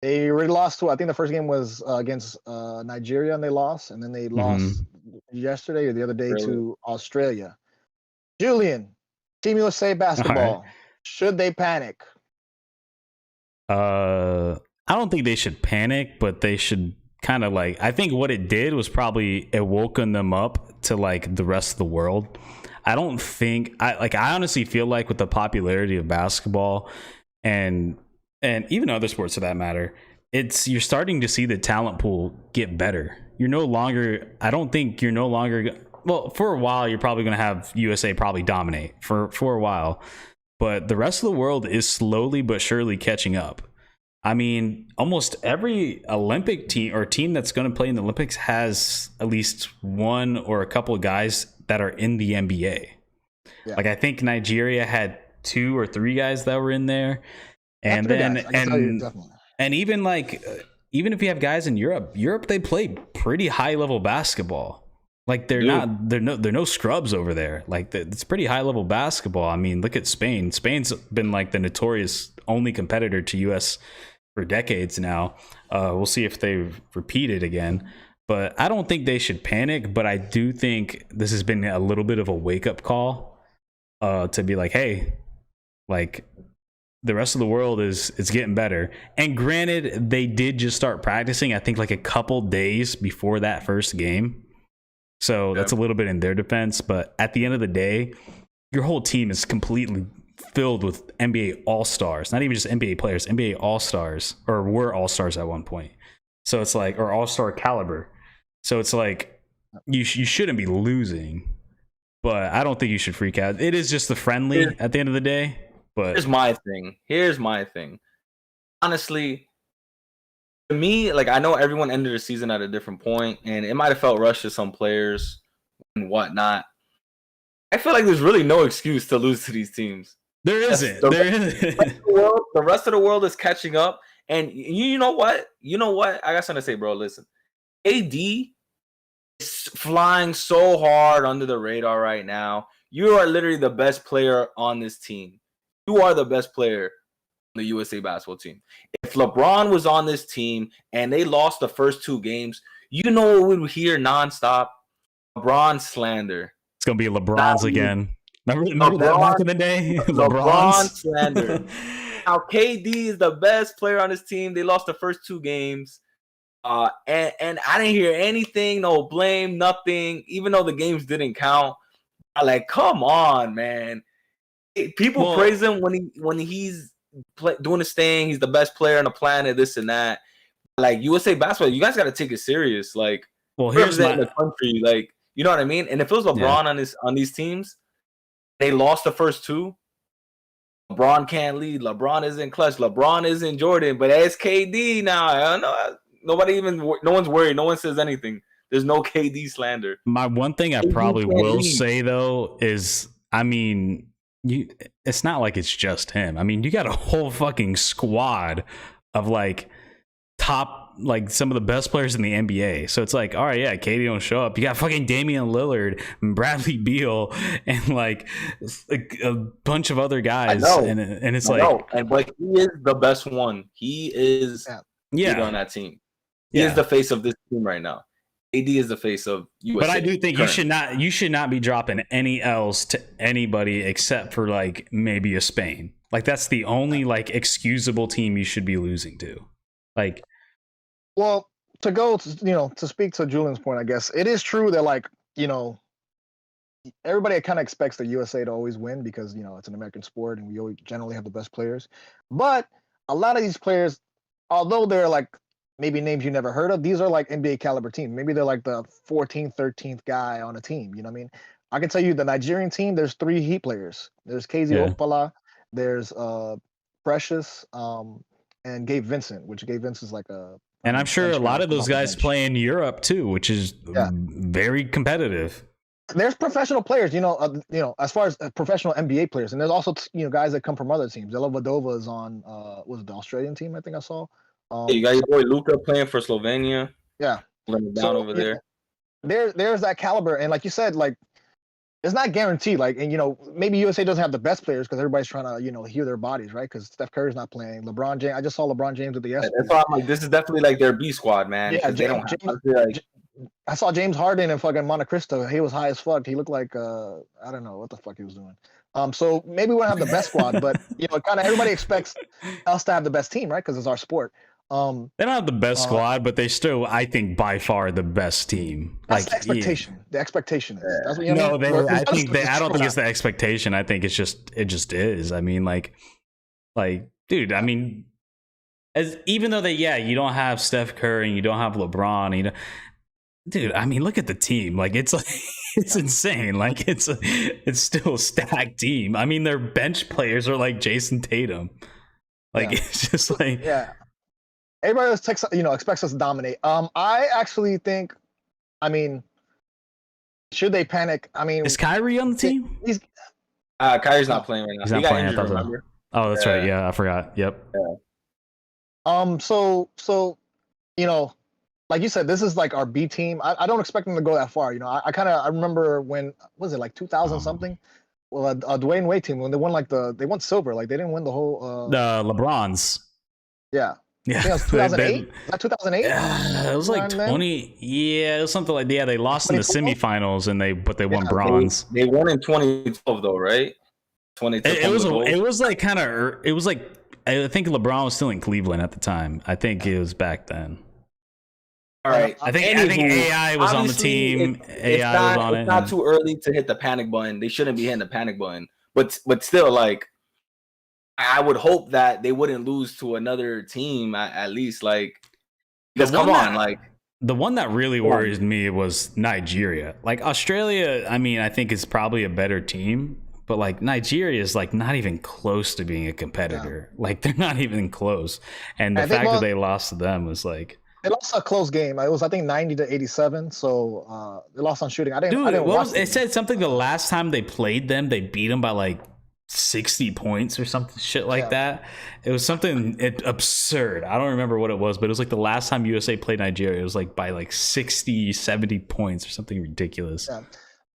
They already lost to. I think the first game was against Nigeria, and they lost, and then they lost yesterday or the other day to Australia. Julian, Team USA basketball. Should they panic? I don't think they should panic, but they should kind of like, I think what it did was probably it woken them up to like the rest of the world. I don't think I honestly feel like with the popularity of basketball and even other sports for that matter, you're starting to see the talent pool get better. I don't think you're no longer, well, for a while you're probably going to have USA probably dominate for a while, but the rest of the world is slowly but surely catching up. I mean, almost every Olympic team or team that's going to play in the Olympics has at least one or a couple of guys that are in the NBA. Yeah. Like I think Nigeria had 2 or 3 guys that were in there, and then and even like even if you have guys in Europe they play pretty high level basketball. Like they're no scrubs over there. Like it's pretty high level basketball. I mean, look at Spain. Spain's been like the notorious only competitor to US for decades now. We'll see if they repeat it again. But I don't think they should panic. But I do think this has been a little bit of a wake up call to be like, hey, like the rest of the world is getting better. And granted, they did just start practicing, I think like a couple days before that first game. So that's a little bit in their defense. But at the end of the day, your whole team is completely filled with NBA All-Stars. Not even just NBA players, NBA All-Stars, or were All-Stars at one point. So it's like, or All-Star caliber. So it's like, you shouldn't be losing. But I don't think you should freak out. It is just the friendly at the end of the day. But Here's my thing. Honestly, to me, like I know everyone ended the season at a different point, and it might have felt rushed to some players and whatnot. I feel like there's really no excuse to lose to these teams. There isn't. The rest of the world is catching up, and you know what? I got something to say, bro. Listen, AD is flying so hard under the radar right now. You are literally the best player on this team. You are the best player on the USA basketball team. If LeBron was on this team and they lost the first 2 games, you know what we would hear nonstop? LeBron slander. It's gonna be LeBron's again. Remember that back in the day? LeBron slander. Now KD is the best player on this team. They lost the first 2 games. And I didn't hear anything, no blame, nothing, even though the games didn't count. Like, come on, man. People praise him when he's doing his thing. He's the best player on the planet, this and that. Like, USA basketball, you guys got to take it serious. Like, here's the country. Like, you know what I mean? And if it was LeBron on these teams, they lost the first 2. LeBron can't lead. LeBron isn't clutch. LeBron isn't Jordan. But it's KD now. I don't know. No one's worried. No one says anything. There's no KD slander. My one thing I probably will say, though, is, I mean, it's not like it's just him. I mean, you got a whole fucking squad of like top, like some of the best players in the NBA. So it's like, all right, yeah, KD don't show up. You got fucking Damian Lillard and Bradley Beal and like a bunch of other guys. And it's but he is the best one. He is on that team. He is the face of this team right now. AD is the face of USA. But I do think you should not be dropping any L's to anybody except for like maybe a Spain. Like that's the only like excusable team you should be losing to. Like, well, to speak to Julian's point, I guess it is true that like, everybody kind of expects the USA to always win because, it's an American sport and we always generally have the best players. But a lot of these players, although they're like maybe names you never heard of, these are like NBA caliber teams. Maybe they're like the 14th, 13th guy on a team. You know what I mean? I can tell you the Nigerian team, there's 3 Heat players. There's KZ Opala, there's Precious, and Gabe Vincent, which Gabe Vincent's like a... And I'm sure a lot of those guys play in Europe too, which is very competitive. There's professional players, as far as professional NBA players. And there's also, guys that come from other teams. Ella Vadova is on, was it the Australian team, I think I saw? You got your boy Luka playing for Slovenia. Yeah. Down over there. There's that caliber. And like you said, like, it's not guaranteed. Like, and, maybe USA doesn't have the best players because everybody's trying to, heal their bodies, right? Because Steph Curry's not playing. LeBron James, I just saw LeBron James with the That's why I'm like, this is definitely like their B squad, man. Yeah, they don't I saw James Harden in fucking Monte Cristo. He was high as fuck. He looked like I don't know what the fuck he was doing. So maybe we don't have the best squad, but kind of everybody expects us to have the best team, right? Because it's our sport. They don't have the best squad, but they still, I think, by far the best team. That's the expectation. Yeah. The expectation is. That's what I don't think it's the expectation. I think it just is. I mean, like, dude. I mean, even though you don't have Steph Curry and you don't have LeBron, dude. I mean, look at the team. Like, it's insane. Like, it's still a stacked team. I mean, their bench players are like Jason Tatum. Like, it's just like everybody else expects us to dominate. I actually think, I mean, should they panic? I mean, is Kyrie on the team? Kyrie's not playing right now. He's not playing. Injured, remember? Oh, that's right. Yeah, I forgot. Yep. Yeah. So like you said, this is like our B team. I don't expect them to go that far. I remember when was it like 2000 something? Well, Dwayne Wade team when they won they won silver. Like they didn't win the whole. The LeBrons. Yeah. Yeah. I think it was 2008. That 2008. It was like 20. Yeah, it was something like they lost in the semifinals and they won bronze. They won in 2012 though, right? 2012. It was like kind of. It was like I think LeBron was still in Cleveland at the time. I think it was back then. All right. I think AI was on the team. AI was on it. It's not too early to hit the panic button. They shouldn't be hitting the panic button. But still, like, I would hope that they wouldn't lose to another team at least. Like, because come on, like. The one that really worries me was Nigeria. Like, Australia, I mean, I think is probably a better team. But, like, Nigeria is, like, not even close to being a competitor. Yeah. Like, they're not even close. And the fact that they lost to them was, like... They lost a close game. It was, I think, 90-87. So, they lost on shooting. I didn't watch it. It said something the last time they played them, they beat them by, like, 60 points or something shit like that. It was something absurd. I don't remember what it was, but it was, like, the last time USA played Nigeria. It was, like, by, like, 60, 70 points or something ridiculous. Yeah.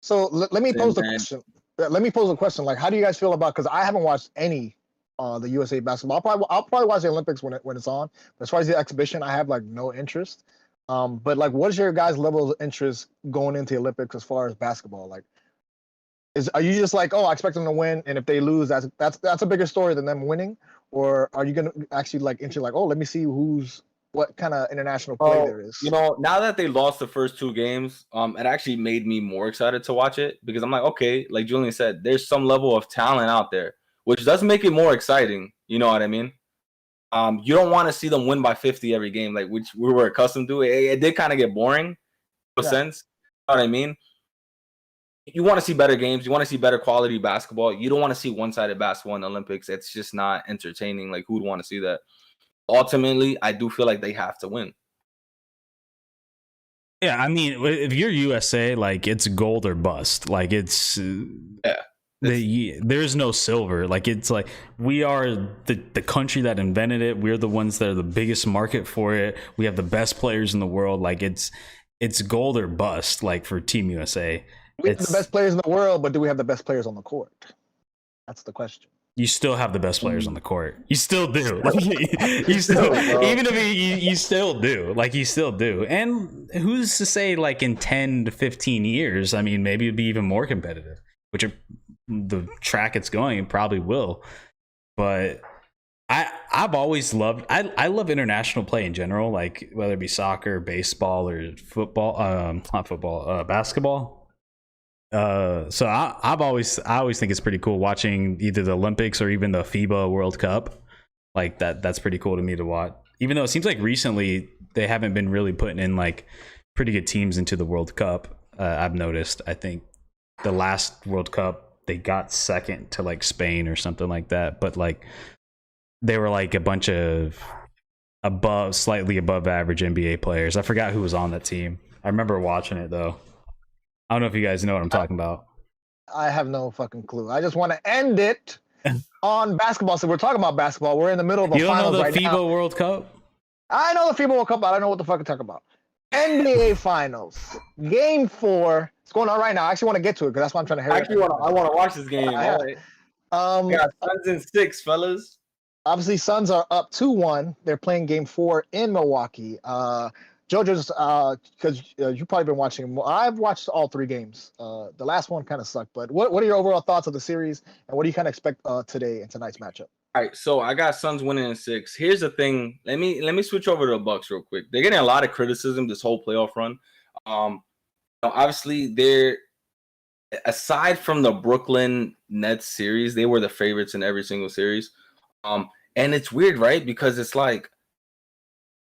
So, let me pose the question. Let me pose a question. Like, how do you guys feel about? Because I haven't watched any the USA basketball. I'll probably watch the Olympics when it's on. But as far as the exhibition, I have like no interest. But like, what is your guys' level of interest going into the Olympics as far as basketball? Like, are you just like, oh, I expect them to win, and if they lose, that's a bigger story than them winning? Or are you gonna actually like interested, like, oh, let me see what kind of international play there is? Now that they lost the first two games, it actually made me more excited to watch it because I'm like, okay, like Julian said, there's some level of talent out there, which does make it more exciting. You know what I mean? You don't want to see them win by 50 every game, like which we were accustomed to. It did kind of get boring, in a sense. You know what I mean? You want to see better games. You want to see better quality basketball. You don't want to see one-sided basketball in the Olympics. It's just not entertaining. Like, who would want to see that? Ultimately, I do feel like they have to win. Yeah, I mean, if you're USA, like, it's gold or bust. Like, it's there's no silver. Like, it's like we are the country that invented it. We're the ones that are the biggest market for it. We have the best players in the world. Like, it's gold or bust. Like, for Team USA, we have the best players in the world, but do we have the best players on the court? That's the question. You still have the best players on the court. You still do. Like, you still, even if you still do. Like, you still do. And who's to say, like, in 10 to 15 years, I mean, maybe it'd be even more competitive, which the track it's going, it probably will. But I've always loved, I love international play in general, like, whether it be soccer, baseball, or football, not football, basketball. So I always think it's pretty cool watching either the Olympics or even the FIBA World Cup. Like, that's pretty cool to me to watch. Even though it seems like recently they haven't been really putting in like pretty good teams into the World Cup. I've noticed. I think the last World Cup they got second to like Spain or something like that. But like they were like a bunch of slightly above average NBA players. I forgot who was on that team. I remember watching it though. I don't know if you guys know what I'm talking about. I have no fucking clue. I just want to end it on basketball. So we're talking about basketball. We're in the middle of a finals right now. You don't know the FIBA World Cup? I know the FIBA World Cup, but I don't know what the fuck to talk about. NBA Finals, Game 4. It's going on right now. I actually want to get to it because that's why I'm trying to hurry. I want to watch this game. All right. Yeah, Suns in 6, fellas. Obviously, Suns are up 2-1. They're playing Game 4 in Milwaukee. JoJo's because you've probably been watching. I've watched all 3 games. The last one kind of sucked, but what are your overall thoughts of the series, and what do you kind of expect today and tonight's matchup? All right, so I got Suns winning in 6. Here's the thing. Let me switch over to the Bucks real quick. They're getting a lot of criticism this whole playoff run. Obviously, they're aside from the Brooklyn Nets series, they were the favorites in every single series. And it's weird, right? Because it's like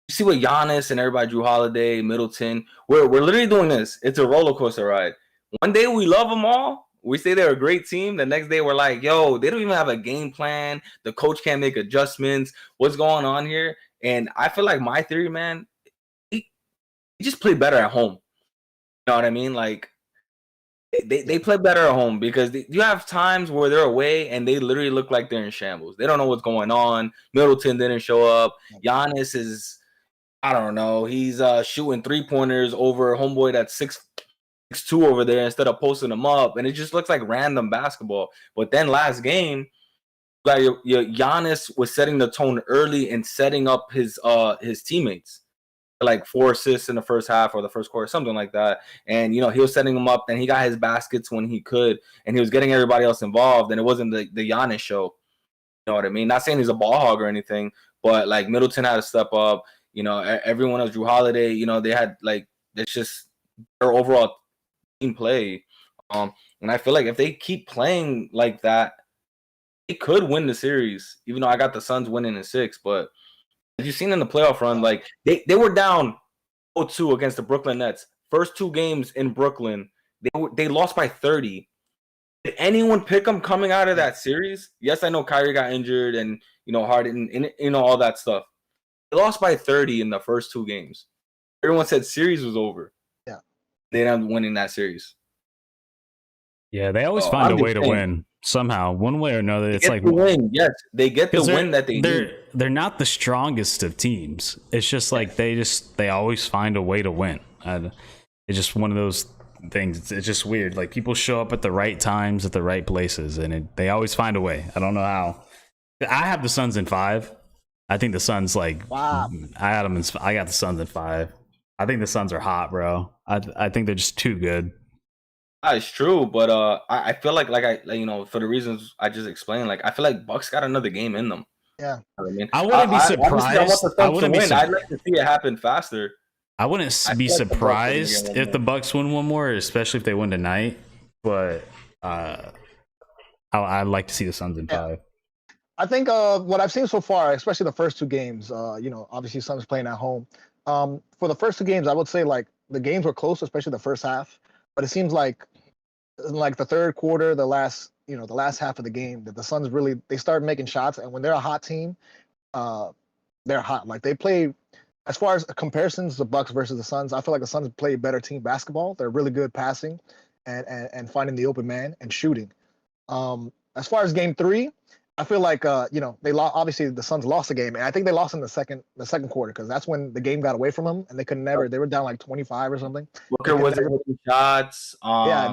you see what Giannis and everybody, Drew Holiday, Middleton, we're literally doing this. It's a roller coaster ride. One day we love them all. We say they're a great team. The next day we're like, yo, they don't even have a game plan. The coach can't make adjustments. What's going on here? And I feel like my theory, man, he just play better at home. You know what I mean? Like they play better at home because you have times where they're away and they literally look like they're in shambles. They don't know what's going on. Middleton didn't show up. Giannis is, I don't know. He's shooting 3-pointers over homeboy that's 6'2" over there instead of posting them up, and it just looks like random basketball. But then last game, like Giannis was setting the tone early and setting up his teammates. Like 4 assists in the first half or the first quarter, something like that. And he was setting them up, and he got his baskets when he could, and he was getting everybody else involved. And it wasn't the Giannis show. You know what I mean? Not saying he's a ball hog or anything, but like Middleton had to step up. Everyone else, Drew Holiday. They had it's just their overall team play. And I feel like if they keep playing like that, they could win the series. Even though I got the Suns winning in 6, but as you've seen in the playoff run, like they were down 0-2 against the Brooklyn Nets. First 2 games in Brooklyn, they lost by 30. Did anyone pick them coming out of that series? Yes, I know Kyrie got injured and Harden and all that stuff. They lost by 30 in the first 2 games. Everyone said series was over. Yeah, they ended up winning that series. Yeah, they always find a way to win somehow, one way or another. It's like win. Yes, they get the win that they need. They're not the strongest of teams. It's just like they always find a way to win. It's just one of those things. It's just weird. Like people show up at the right times at the right places, and they always find a way. I don't know how. I have the Suns in 5. I think the Suns wow. I got the Suns in 5. I think the Suns are hot, bro. I think they're just too good. It's true, but I feel like for the reasons I just explained, I feel like Bucks got another game in them. Yeah, I wouldn't be surprised. I want the Suns to win. I'd like to see it happen faster. I wouldn't be surprised if the Bucks win one more, especially if they win tonight. But I'd like to see the Suns in 5. I think what I've seen so far, especially the first 2 games, obviously Suns playing at home. For the first 2 games, I would say the games were close, especially the first half. But it seems like the third quarter, the last half of the game, that the Suns they start making shots, and when they're a hot team, they're hot. Like they play, as far as comparisons, the Bucks versus the Suns, I feel like the Suns play better team basketball. They're really good passing and finding the open man and shooting. As far as game 3, I feel like they lost. Obviously, the Suns lost the game, and I think they lost in the second quarter because that's when the game got away from them, and they could never. They were down 25 or something. Booker wasn't hitting shots. You know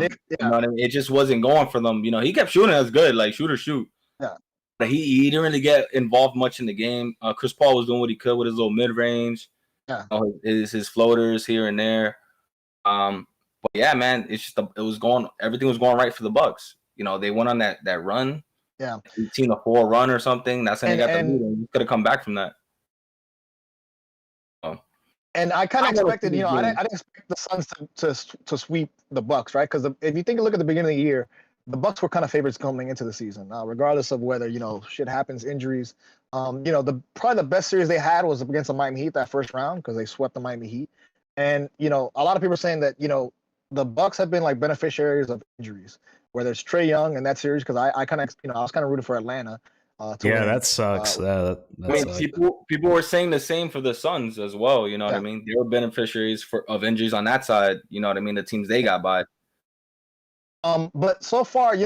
what I mean? It just wasn't going for them. He kept shooting as good, like shoot. Yeah. But he didn't really get involved much in the game. Chris Paul was doing what he could with his little mid range. Yeah. His floaters here and there. But yeah, man, it's just everything was going right for the Bucks. They went on that run. Yeah, 18-4 run or something. That's when they got the lead, and you could have come back from that. And I kind of expected, I didn't expect the Suns to sweep the Bucks, right? Because if you look at the beginning of the year, the Bucks were kind of favorites coming into the season, regardless of whether shit happens, injuries. Probably the best series they had was against the Miami Heat that first round because they swept the Miami Heat, and a lot of people are saying that the Bucks have been beneficiaries of injuries. Whether it's Trae Young in that series, because I kind of, I was kind of rooting for Atlanta. That sucks. Sucks. People were saying the same for the Suns as well. You know what I mean? They were beneficiaries of injuries on that side. You know what I mean? The teams they got by. But so far,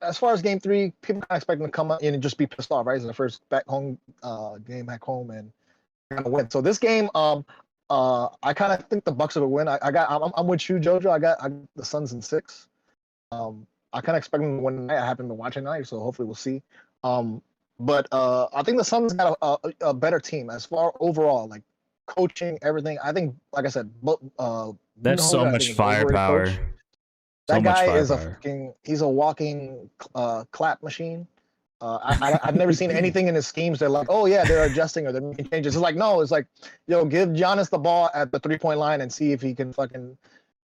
as far as game 3, people kind of expect them to come in and just be pissed off, right? It's the first game back home and kind of win. So this game, I kind of think the Bucks will win. I'm with you, JoJo. I got the Suns in 6. I kind of expect them to win tonight. I haven't been watching tonight, so hopefully we'll see. But I think the Suns got a better team as far overall. coaching, everything. I think, like I said, That's so Budenholzer, I much think, is an overrated firepower. coach. So That much guy is firepower. he's a walking clap machine. I've never seen anything in his schemes that like, oh yeah, they're adjusting or they're making changes. It's like, no, it's like, yo, give Giannis the ball at the 3-point line and see if he can fucking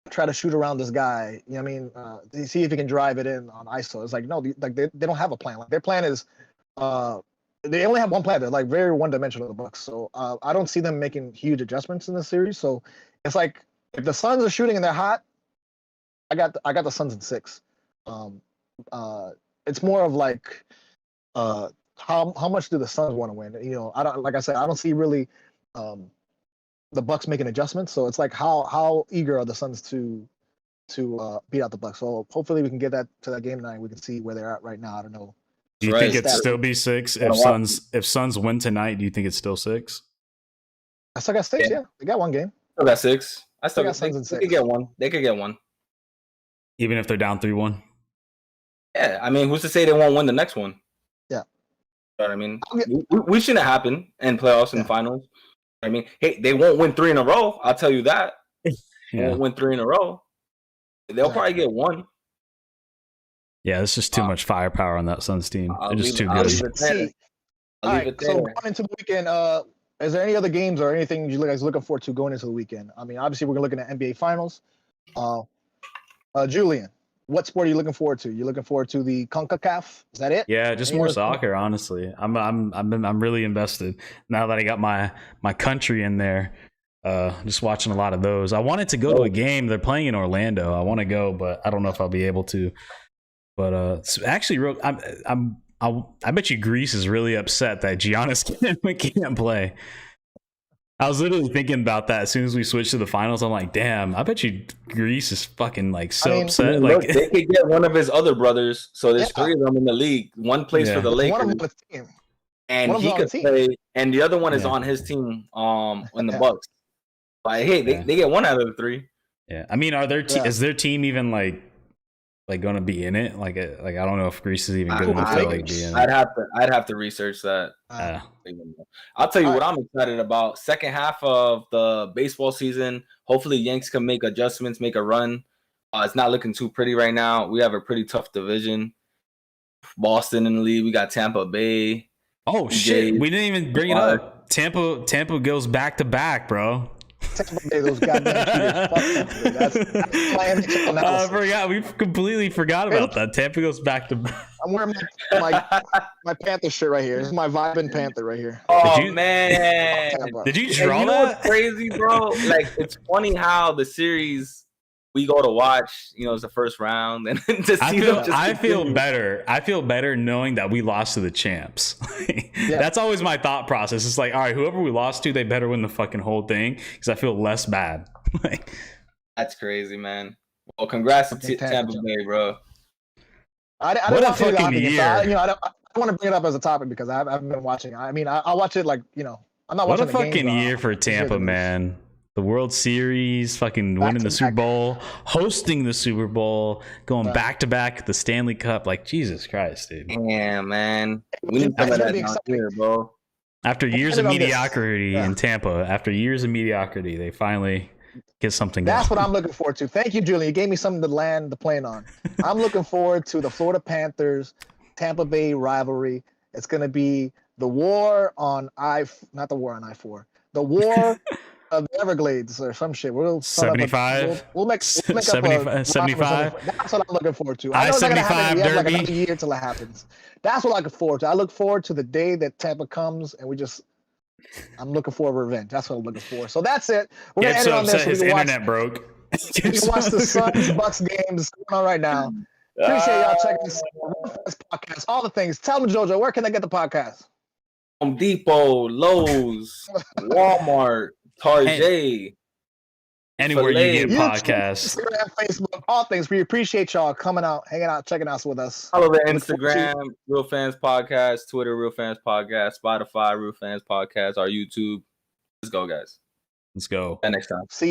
try to shoot around this guy. You know what I mean? See if he can drive it in on ISO. It's like, no, they don't have a plan. Like their plan is, they only have one plan. They're like very one dimensional, the Bucks. So I don't see them making huge adjustments in this series. So it's like if the Suns are shooting and they're hot, I got the Suns in 6. It's more of like how much do the Suns want to win? You know, I don't see really the Bucks making adjustments. So it's like how eager are the Suns to beat out the Bucks? So hopefully we can get that to that game tonight. We can see where they're at right now. I don't know. Do you think it'd still be 6 if Suns win tonight? Do you think it's still 6? I still got 6. Yeah, they got one game. Still got 6. I still got Suns in 6. They could get one. They could get one. Even if they're down 3-1? Yeah, I mean, who's to say they won't win the next one? Yeah. But I mean, we shouldn't happen in playoffs and finals. I mean, hey, they won't win 3 in a row. I'll tell you that. They won't win 3 in a row. They'll probably get one. Yeah, it's just too much firepower on that Suns team. They're just too good. All right, so going into the weekend, is there any other games or anything you guys looking forward to going into the weekend? I mean, obviously we're looking at NBA Finals. Julian, what sport are you looking forward to? You looking forward to the CONCACAF? Is that it? Yeah, just more soccer. Honestly, I'm really invested now that I got my country in there. Just watching a lot of those. I wanted to go to a game. They're playing in Orlando. I want to go, but I don't know if I'll be able to. But actually, I bet you Greece is really upset that Giannis can't play. I was literally thinking about that as soon as we switched to the finals. I'm like, damn, I bet you Greece is fucking like upset. Look, like they could get one of his other brothers. So there's 3 of them in the league. One plays for the Lakers. One of them on the team. And he could play, and the other one is on his team in the Bucks. Like, hey, they get one out of the 3. Yeah, I mean, is their team even like going to be in it? Like I don't know if Greece is even good enough to like be in it. I'd have to research that. I'll tell you what I'm excited about. Second half of the baseball season. Hopefully, Yanks can make adjustments, make a run. It's not looking too pretty right now. We have a pretty tough division. Boston in the lead. We got Tampa Bay. Oh shit! We didn't even bring it up. Tampa goes back to back, bro. Tampa Bay, those goddamn cheaters. That's my NHL analysis. I forgot. We completely forgot about that. Tampa goes back to back. I'm wearing my Panther shirt right here. This is my vibing Panther right here. Oh, man. Did you draw that? What's crazy, bro? Like, it's funny how the series we go to watch, it's the first round. And to see I feel better. I feel better knowing that we lost to the champs. That's always my thought process. It's like, all right, whoever we lost to, they better win the fucking whole thing because I feel less bad. That's crazy, man. Well, congrats to Tampa Bay, bro. I what a fucking year. I don't want to bring it up as a topic because I haven't been watching. I mean, I'll watch it I'm not watching the game. What a fucking year for Tampa, man. The World Series, fucking winning the Super Bowl, hosting the Super Bowl, going back to back the Stanley Cup. Like, Jesus Christ, dude. Yeah, man. We need some of that down here, bro. After years of mediocrity in Tampa, they finally get something. That's what I'm looking forward to. Thank you, Julian. You gave me something to land the plane on. I'm looking forward to the Florida Panthers, Tampa Bay rivalry. It's going to be the war on not the war on I-4, the war of the Everglades or some shit. We'll 75. We'll make 75. 75. That's what I'm looking forward to. I-75 we have like derby. another year till it happens. That's what I look forward to. I look forward to the day that Tampa comes and I'm looking for revenge. That's what I'm looking for. So that's it. We're gonna end it on this. His internet broke. You can watch the Suns Bucks games going on right now. Appreciate y'all checking this podcast. All the things. Tell me, JoJo, where can they get the podcast? Home Depot, Lowe's, Walmart, Target. Anywhere you get podcasts. Instagram, Facebook, all things. We appreciate y'all coming out, hanging out, checking us with us. Follow the Instagram, Real Fans Podcast, Twitter, Real Fans Podcast, Spotify, Real Fans Podcast, our YouTube. Let's go, guys. Let's go. And next time. See you.